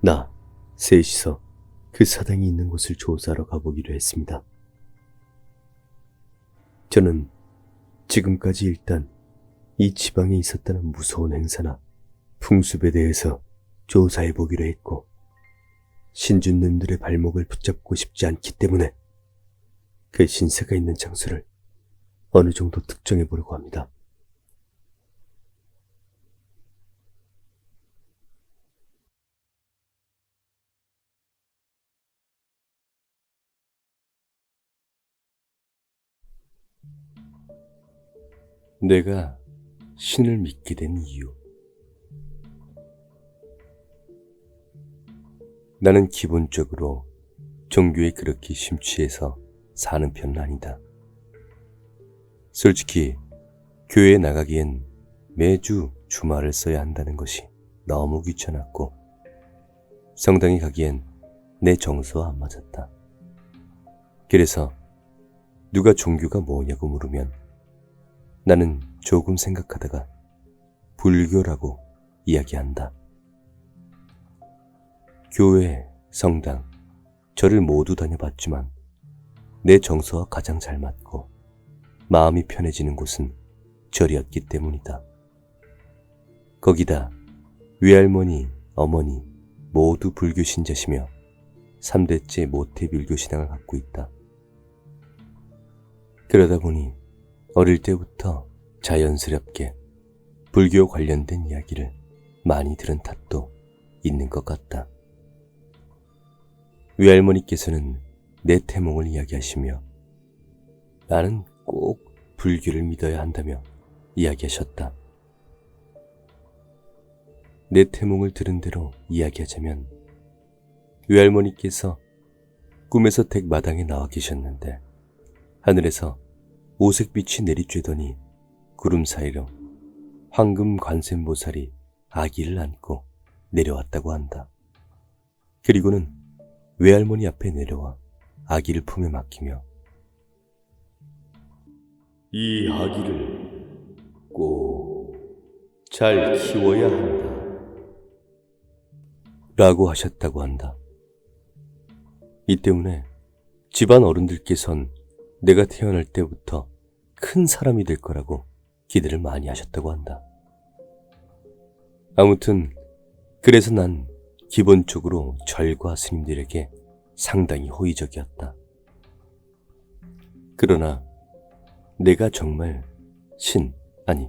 나 셋이서 그 사당이 있는 곳을 조사하러 가보기로 했습니다. 저는 지금까지 일단 이 지방에 있었다는 무서운 행사나 풍습에 대해서 조사해보기로 했고, 신주님들의 발목을 붙잡고 싶지 않기 때문에 그 신세가 있는 장소를 어느 정도 특정해보려고 합니다. 내가 신을 믿게 된 이유. 나는 기본적으로 종교에 그렇게 심취해서 사는 편은 아니다. 솔직히 교회에 나가기엔 매주 주말을 써야 한다는 것이 너무 귀찮았고, 성당에 가기엔 내 정서와 안 맞았다. 그래서 누가 종교가 뭐냐고 물으면 나는 조금 생각하다가 불교라고 이야기한다. 교회, 성당, 절을 모두 다녀봤지만 내 정서와 가장 잘 맞고 마음이 편해지는 곳은 절이었기 때문이다. 거기다 외할머니, 어머니 모두 불교 신자시며 3대째 모태불교 신앙을 갖고 있다. 그러다 보니 어릴 때부터 자연스럽게 불교 관련된 이야기를 많이 들은 탓도 있는 것 같다. 외할머니께서는 내 태몽을 이야기하시며 나는 꼭 불교를 믿어야 한다며 이야기하셨다. 내 태몽을 들은 대로 이야기하자면 외할머니께서 꿈에서 댁 마당에 나와 계셨는데 하늘에서 오색빛이 내리쬐더니 구름 사이로 황금 관세음보살이 아기를 안고 내려왔다고 한다. 그리고는 외할머니 앞에 내려와 아기를 품에 맡기며 이 아기를 꼭 잘 키워야 한다 라고 하셨다고 한다. 이 때문에 집안 어른들께선 내가 태어날 때부터 큰 사람이 될 거라고 기대를 많이 하셨다고 한다. 아무튼 그래서 난 기본적으로 절과 스님들에게 상당히 호의적이었다. 그러나 내가 정말 아니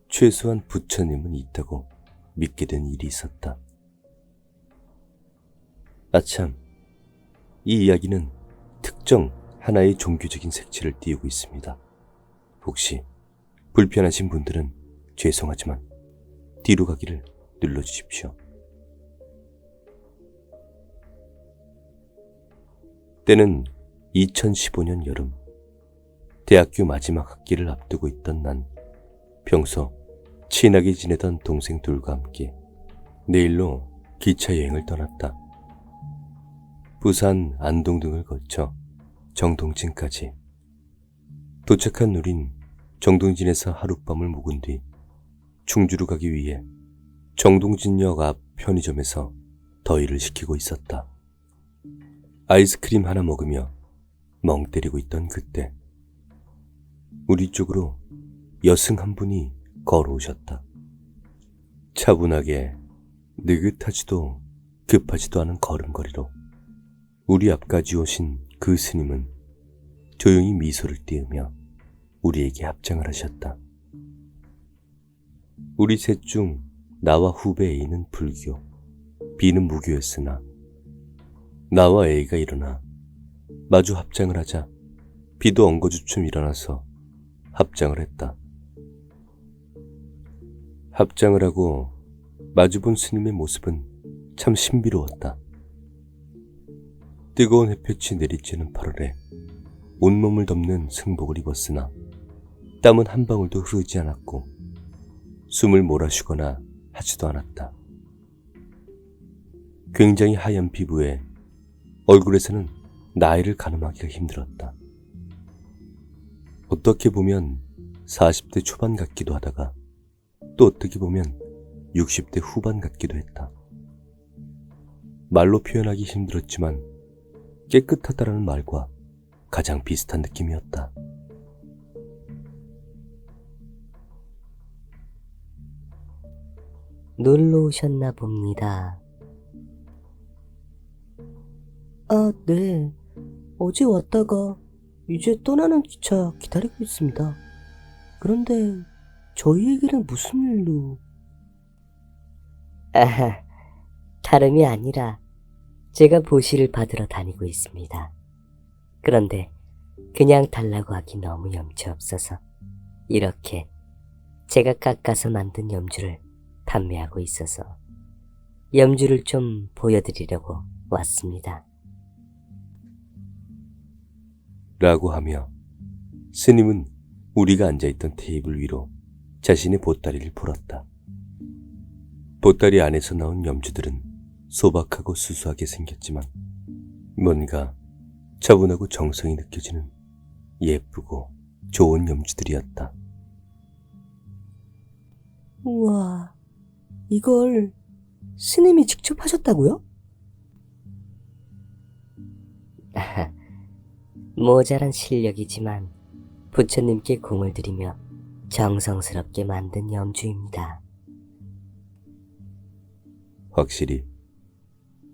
최소한 부처님은 있다고 믿게 된 일이 있었다. 아참, 이 이야기는 특정 하나의 종교적인 색채를 띄우고 있습니다. 혹시 불편하신 분들은 죄송하지만 뒤로 가기를 눌러주십시오. 때는 2015년 여름, 대학교 마지막 학기를 앞두고 있던 난 평소 친하게 지내던 동생 둘과 함께 내일로 기차 여행을 떠났다. 부산, 안동 등을 거쳐 정동진까지. 도착한 우린 정동진에서 하룻밤을 묵은 뒤 충주로 가기 위해 정동진역 앞 편의점에서 더위를 식히고 있었다. 아이스크림 하나 먹으며 멍 때리고 있던 그때 우리 쪽으로 여승 한 분이 걸어오셨다. 차분하게 느긋하지도 급하지도 않은 걸음걸이로 우리 앞까지 오신 그 스님은 조용히 미소를 띄우며 우리에게 합장을 하셨다. 우리 셋 중 나와 후배 A는 불교, B는 무교였으나 나와 A가 일어나 마주 합장을 하자 B도 엉거주춤 일어나서 합장을 했다. 합장을 하고 마주본 스님의 모습은 참 신비로웠다. 뜨거운 햇볕이 내리쬐는 8월에 온몸을 덮는 승복을 입었으나 땀은 한 방울도 흐르지 않았고 숨을 몰아쉬거나 하지도 않았다. 굉장히 하얀 피부에 얼굴에서는 나이를 가늠하기가 힘들었다. 어떻게 보면 40대 초반 같기도 하다가 또 어떻게 보면 60대 후반 같기도 했다. 말로 표현하기 힘들었지만 깨끗하다라는 말과 가장 비슷한 느낌이었다. 놀러 오셨나 봅니다. 아, 네. 어제 왔다가 이제 떠나는 기차 기다리고 있습니다. 그런데 저희에게는 무슨 일로? 아하, 다름이 아니라 제가 보시를 받으러 다니고 있습니다. 그런데 그냥 달라고 하기 너무 염치 없어서 이렇게 제가 깎아서 만든 염주를 판매하고 있어서 염주를 좀 보여드리려고 왔습니다. 라고 하며 스님은 우리가 앉아있던 테이블 위로 자신의 보따리를 풀었다. 보따리 안에서 나온 염주들은 소박하고 수수하게 생겼지만 뭔가 차분하고 정성이 느껴지는 예쁘고 좋은 염주들이었다. 우와, 이걸 스님이 직접 하셨다고요? 모자란 실력이지만 부처님께 공을 들이며 정성스럽게 만든 염주입니다. 확실히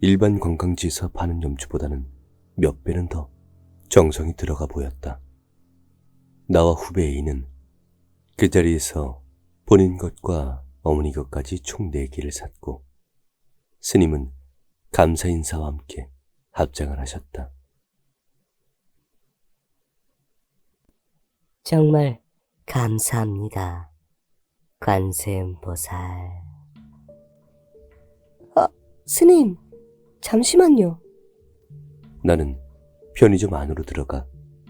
일반 관광지에서 파는 염주보다는 몇 배는 더 정성이 들어가 보였다. 나와 후배 A는 그 자리에서 본인 것과 어머니 것까지 총 4개를 샀고 스님은 감사 인사와 함께 합장을 하셨다. 정말 감사합니다. 관세음보살. 스님, 잠시만요. 나는 편의점 안으로 들어가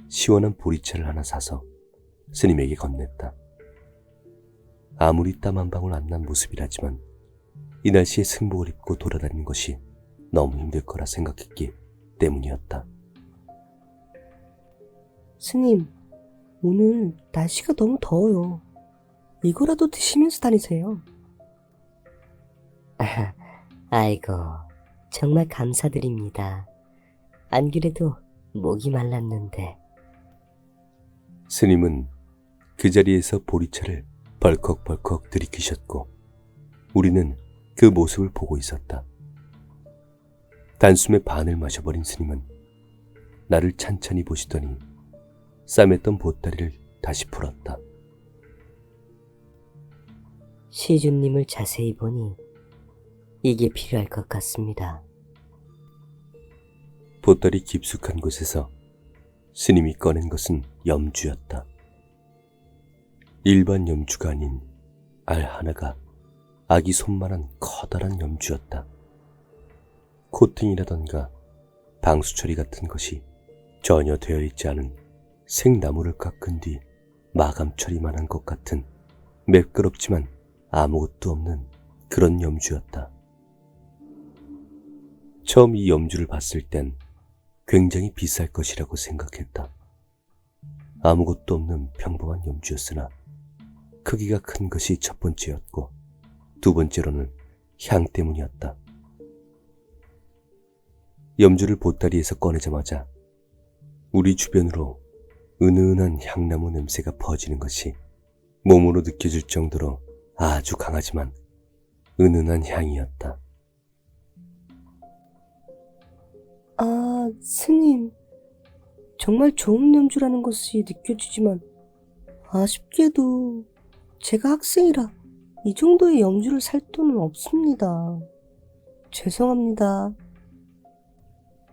시원한 보리차를 하나 사서 스님에게 건넸다. 아무리 땀 한 방울 안 난 모습이라지만 이 날씨에 승복을 입고 돌아다니는 것이 너무 힘들 거라 생각했기 때문이었다. 스님, 오늘 날씨가 너무 더워요. 이거라도 드시면서 다니세요. 아이고, 정말 감사드립니다. 안 그래도 목이 말랐는데. 스님은 그 자리에서 보리차를 벌컥벌컥 들이키셨고 우리는 그 모습을 보고 있었다. 단숨에 반을 마셔버린 스님은 나를 찬찬히 보시더니 싸맸던 보따리를 다시 풀었다. 시주님을 자세히 보니 이게 필요할 것 같습니다. 보따리 깊숙한 곳에서 스님이 꺼낸 것은 염주였다. 일반 염주가 아닌 알 하나가 아기 손만한 커다란 염주였다. 코팅이라던가 방수 처리 같은 것이 전혀 되어 있지 않은 생나무를 깎은 뒤 마감 처리만 한 것 같은 매끄럽지만 아무것도 없는 그런 염주였다. 처음 이 염주를 봤을 땐 굉장히 비쌀 것이라고 생각했다. 아무것도 없는 평범한 염주였으나 크기가 큰 것이 첫 번째였고 두 번째로는 향 때문이었다. 염주를 보따리에서 꺼내자마자 우리 주변으로 은은한 향나무 냄새가 퍼지는 것이 몸으로 느껴질 정도로 아주 강하지만 은은한 향이었다. 아, 스님. 정말 좋은 염주라는 것이 느껴지지만 아쉽게도 제가 학생이라 이 정도의 염주를 살 돈은 없습니다. 죄송합니다.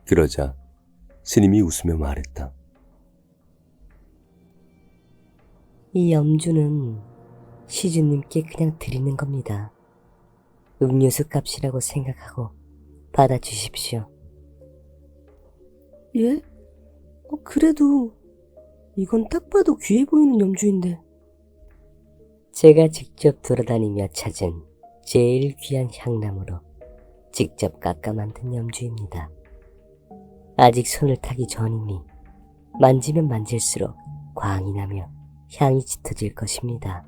그러자 스님이 웃으며 말했다. 이 염주는 시주님께 그냥 드리는 겁니다. 음료수 값이라고 생각하고 받아주십시오. 예? 그래도 이건 딱 봐도 귀해 보이는 염주인데. 제가 직접 돌아다니며 찾은 제일 귀한 향나무로 직접 깎아 만든 염주입니다. 아직 손을 타기 전이니 만지면 만질수록 광이 나며 향이 짙어질 것입니다.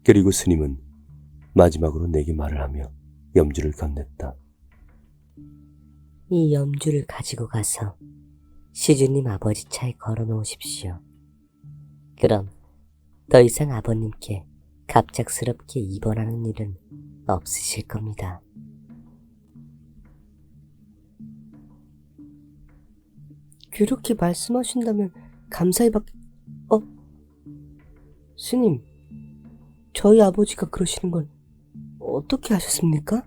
그리고 스님은 마지막으로 내게 말을 하며 염주를 건넸다. 이 염주를 가지고 가서 시주님 아버지 차에 걸어 놓으십시오. 그럼 더 이상 아버님께 갑작스럽게 입원하는 일은 없으실 겁니다. 그렇게 말씀하신다면 감사히 스님, 저희 아버지가 그러시는 걸 어떻게 하셨습니까?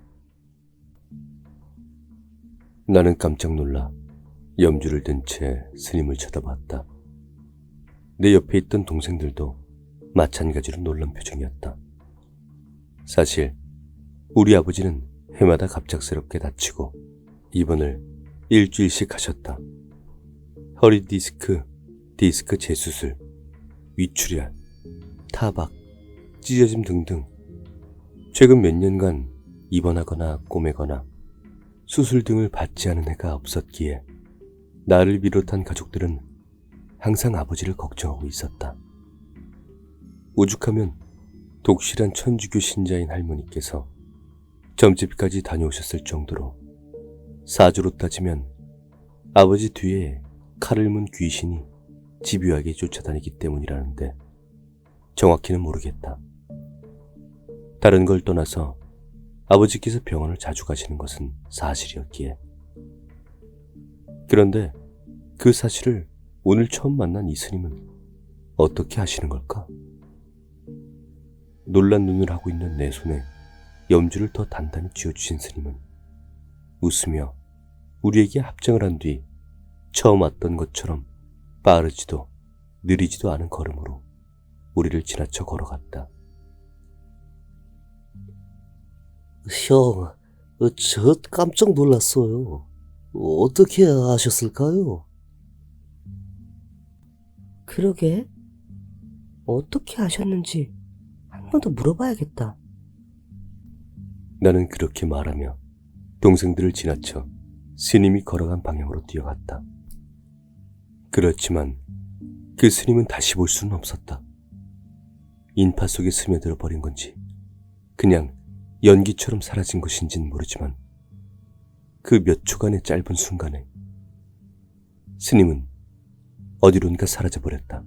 나는 깜짝 놀라 염주를 든 채 스님을 쳐다봤다. 내 옆에 있던 동생들도 마찬가지로 놀란 표정이었다. 사실 우리 아버지는 해마다 갑작스럽게 다치고 입원을 일주일씩 하셨다. 허리 디스크 재수술, 위출혈, 타박, 찢어짐 등등 최근 몇 년간 입원하거나 꼬매거나 수술 등을 받지 않은 해가 없었기에 나를 비롯한 가족들은 항상 아버지를 걱정하고 있었다. 오죽하면 독실한 천주교 신자인 할머니께서 점집까지 다녀오셨을 정도로 사주로 따지면 아버지 뒤에 칼을 문 귀신이 집요하게 쫓아다니기 때문이라는데 정확히는 모르겠다. 다른 걸 떠나서 아버지께서 병원을 자주 가시는 것은 사실이었기에. 그런데 그 사실을 오늘 처음 만난 이 스님은 어떻게 아시는 걸까? 놀란 눈을 하고 있는 내 손에 염주를 더 단단히 쥐어주신 스님은 웃으며 우리에게 합장을 한 뒤 처음 왔던 것처럼 빠르지도 느리지도 않은 걸음으로 우리를 지나쳐 걸어갔다. 형, 저 깜짝 놀랐어요. 어떻게 아셨을까요? 그러게. 어떻게 아셨는지 한 번 더 물어봐야겠다. 나는 그렇게 말하며 동생들을 지나쳐 스님이 걸어간 방향으로 뛰어갔다. 그렇지만 그 스님은 다시 볼 수는 없었다. 인파 속에 스며들어 버린 건지 그냥 연기처럼 사라진 것인지는 모르지만 그 몇 초간의 짧은 순간에 스님은 어디론가 사라져버렸다.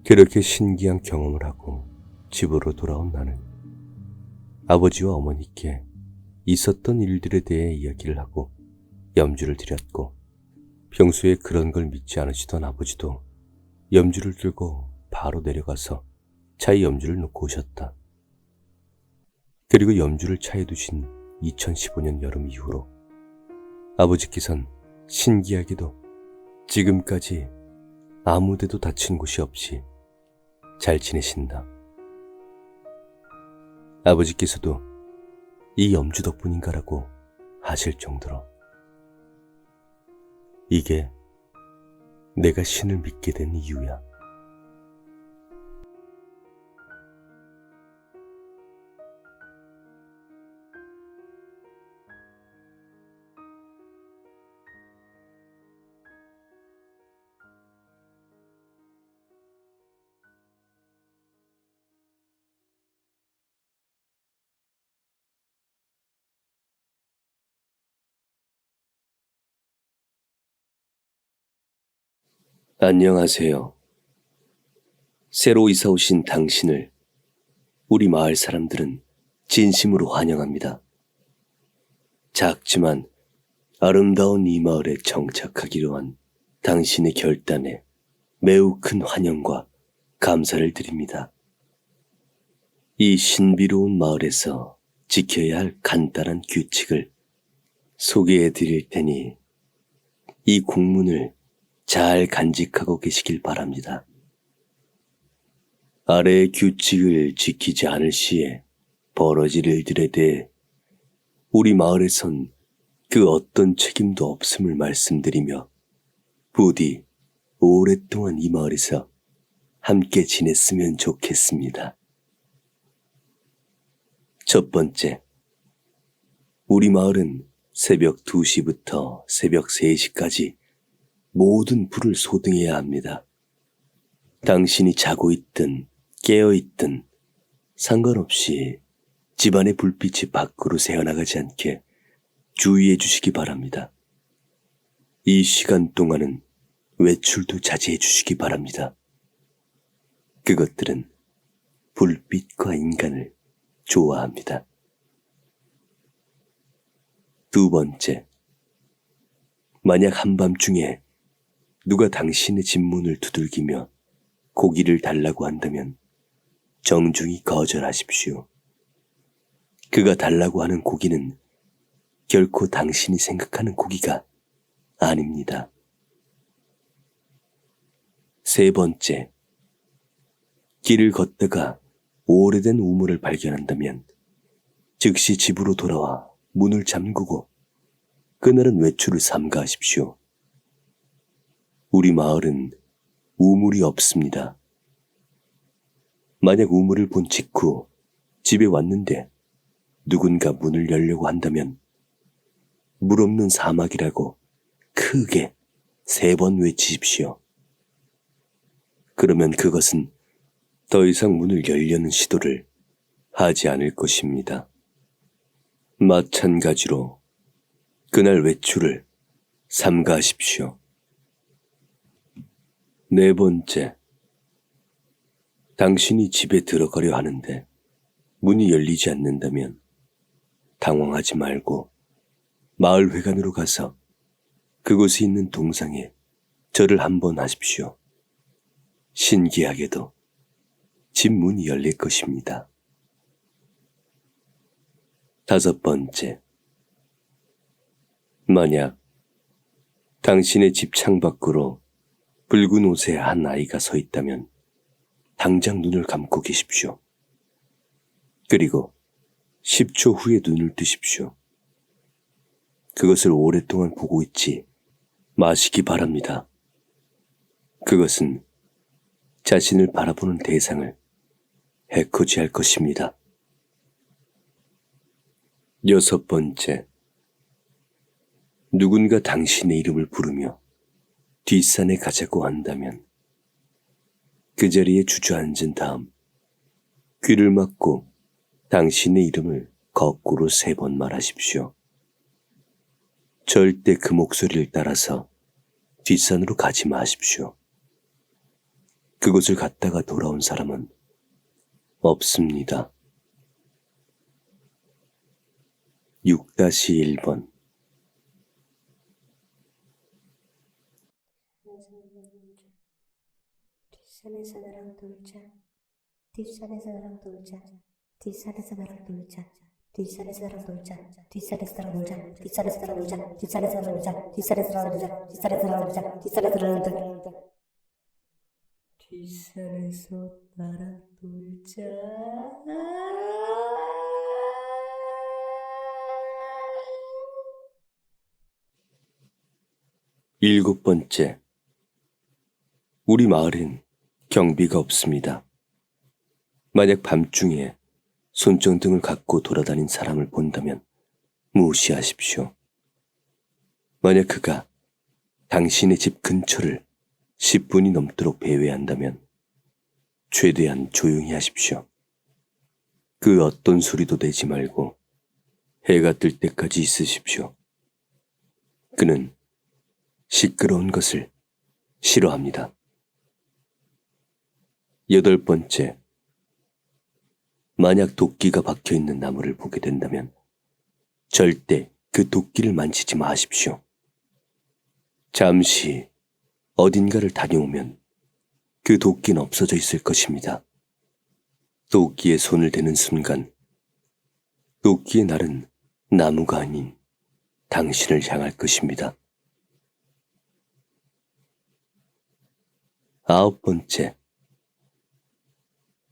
그렇게 신기한 경험을 하고 집으로 돌아온 나는 아버지와 어머니께 있었던 일들에 대해 이야기를 하고 염주를 드렸고 평소에 그런 걸 믿지 않으시던 아버지도 염주를 들고 바로 내려가서 차에 염주를 놓고 오셨다. 그리고 염주를 차에 두신 2015년 여름 이후로 아버지께선 신기하게도 지금까지 아무데도 다친 곳이 없이 잘 지내신다. 아버지께서도 이 염주 덕분인가라고 하실 정도로. 이게 내가 신을 믿게 된 이유야. 안녕하세요. 새로 이사 오신 당신을 우리 마을 사람들은 진심으로 환영합니다. 작지만 아름다운 이 마을에 정착하기로 한 당신의 결단에 매우 큰 환영과 감사를 드립니다. 이 신비로운 마을에서 지켜야 할 간단한 규칙을 소개해 드릴 테니 이 공문을 잘 간직하고 계시길 바랍니다. 아래의 규칙을 지키지 않을 시에 벌어질 일들에 대해 우리 마을에선 그 어떤 책임도 없음을 말씀드리며 부디 오랫동안 이 마을에서 함께 지냈으면 좋겠습니다. 첫 번째, 우리 마을은 새벽 2시부터 새벽 3시까지 모든 불을 소등해야 합니다. 당신이 자고 있든 깨어있든 상관없이 집안의 불빛이 밖으로 새어나가지 않게 주의해 주시기 바랍니다. 이 시간 동안은 외출도 자제해 주시기 바랍니다. 그것들은 불빛과 인간을 좋아합니다. 두 번째, 만약 한밤중에 누가 당신의 집 문을 두들기며 고기를 달라고 한다면 정중히 거절하십시오. 그가 달라고 하는 고기는 결코 당신이 생각하는 고기가 아닙니다. 세 번째, 길을 걷다가 오래된 우물을 발견한다면 즉시 집으로 돌아와 문을 잠그고 그날은 외출을 삼가하십시오. 우리 마을은 우물이 없습니다. 만약 우물을 본 직후 집에 왔는데 누군가 문을 열려고 한다면 물 없는 사막이라고 크게 3번 외치십시오. 그러면 그것은 더 이상 문을 열려는 시도를 하지 않을 것입니다. 마찬가지로 그날 외출을 삼가하십시오. 네 번째, 당신이 집에 들어가려 하는데 문이 열리지 않는다면 당황하지 말고 마을회관으로 가서 그곳에 있는 동상에 절을 한번 하십시오. 신기하게도 집 문이 열릴 것입니다. 다섯 번째, 만약 당신의 집 창밖으로 붉은 옷의 한 아이가 서 있다면 당장 눈을 감고 계십시오. 그리고 10초 후에 눈을 뜨십시오. 그것을 오랫동안 보고 있지 마시기 바랍니다. 그것은 자신을 바라보는 대상을 해코지할 것입니다. 여섯 번째, 누군가 당신의 이름을 부르며 뒷산에 가자고 한다면 그 자리에 주저앉은 다음 귀를 막고 당신의 이름을 거꾸로 3번 말하십시오. 절대 그 목소리를 따라서 뒷산으로 가지 마십시오. 그곳을 갔다가 돌아온 사람은 없습니다. 6-1번 뒷산에서 나랑 놀자. 뒷산에서 나랑 놀자. 뒷산에서 나랑 놀자. 뒷산에서 나랑 놀자. 뒷산에서 나랑 놀자. 뒷산에서 나랑 놀자. 뒷산에서 나랑 놀자. 뒷산에서 나랑 놀자. 뒷산에서 나랑 놀자. 뒷산에서 나랑 놀자. 뒷산에서 나랑 놀자. 일곱 번째, 우리 마을엔 경비가 없습니다. 만약 밤중에 손전등을 갖고 돌아다닌 사람을 본다면 무시하십시오. 만약 그가 당신의 집 근처를 10분이 넘도록 배회한다면 최대한 조용히 하십시오. 그 어떤 소리도 내지 말고 해가 뜰 때까지 있으십시오. 그는 시끄러운 것을 싫어합니다. 여덟 번째, 만약 도끼가 박혀있는 나무를 보게 된다면 절대 그 도끼를 만지지 마십시오. 잠시 어딘가를 다녀오면 그 도끼는 없어져 있을 것입니다. 도끼에 손을 대는 순간 도끼의 날은 나무가 아닌 당신을 향할 것입니다. 아홉 번째,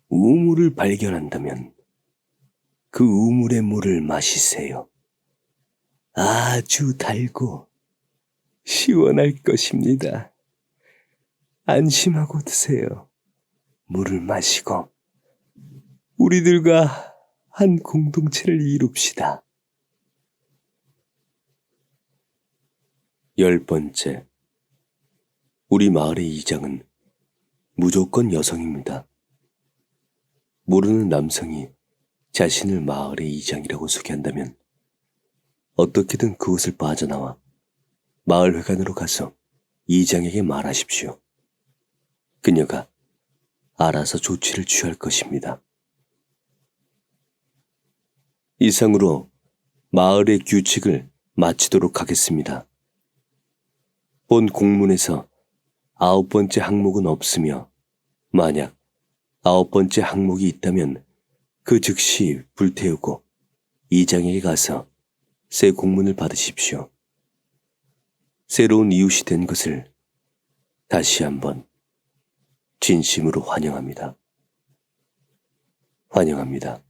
우물을 발견한다면 그 우물의 물을 마시세요. 아주 달고 시원할 것입니다. 안심하고 드세요. 물을 마시고 우리들과 한 공동체를 이룹시다. 열 번째, 우리 마을의 이장은 무조건 여성입니다. 모르는 남성이 자신을 마을의 이장이라고 소개한다면 어떻게든 그곳을 빠져나와 마을회관으로 가서 이장에게 말하십시오. 그녀가 알아서 조치를 취할 것입니다. 이상으로 마을의 규칙을 마치도록 하겠습니다. 본 공문에서 9번째 항목은 없으며 만약 9번째 항목이 있다면 그 즉시 불태우고 이장에게 가서 새 공문을 받으십시오. 새로운 이웃이 된 것을 다시 한번 진심으로 환영합니다. 환영합니다.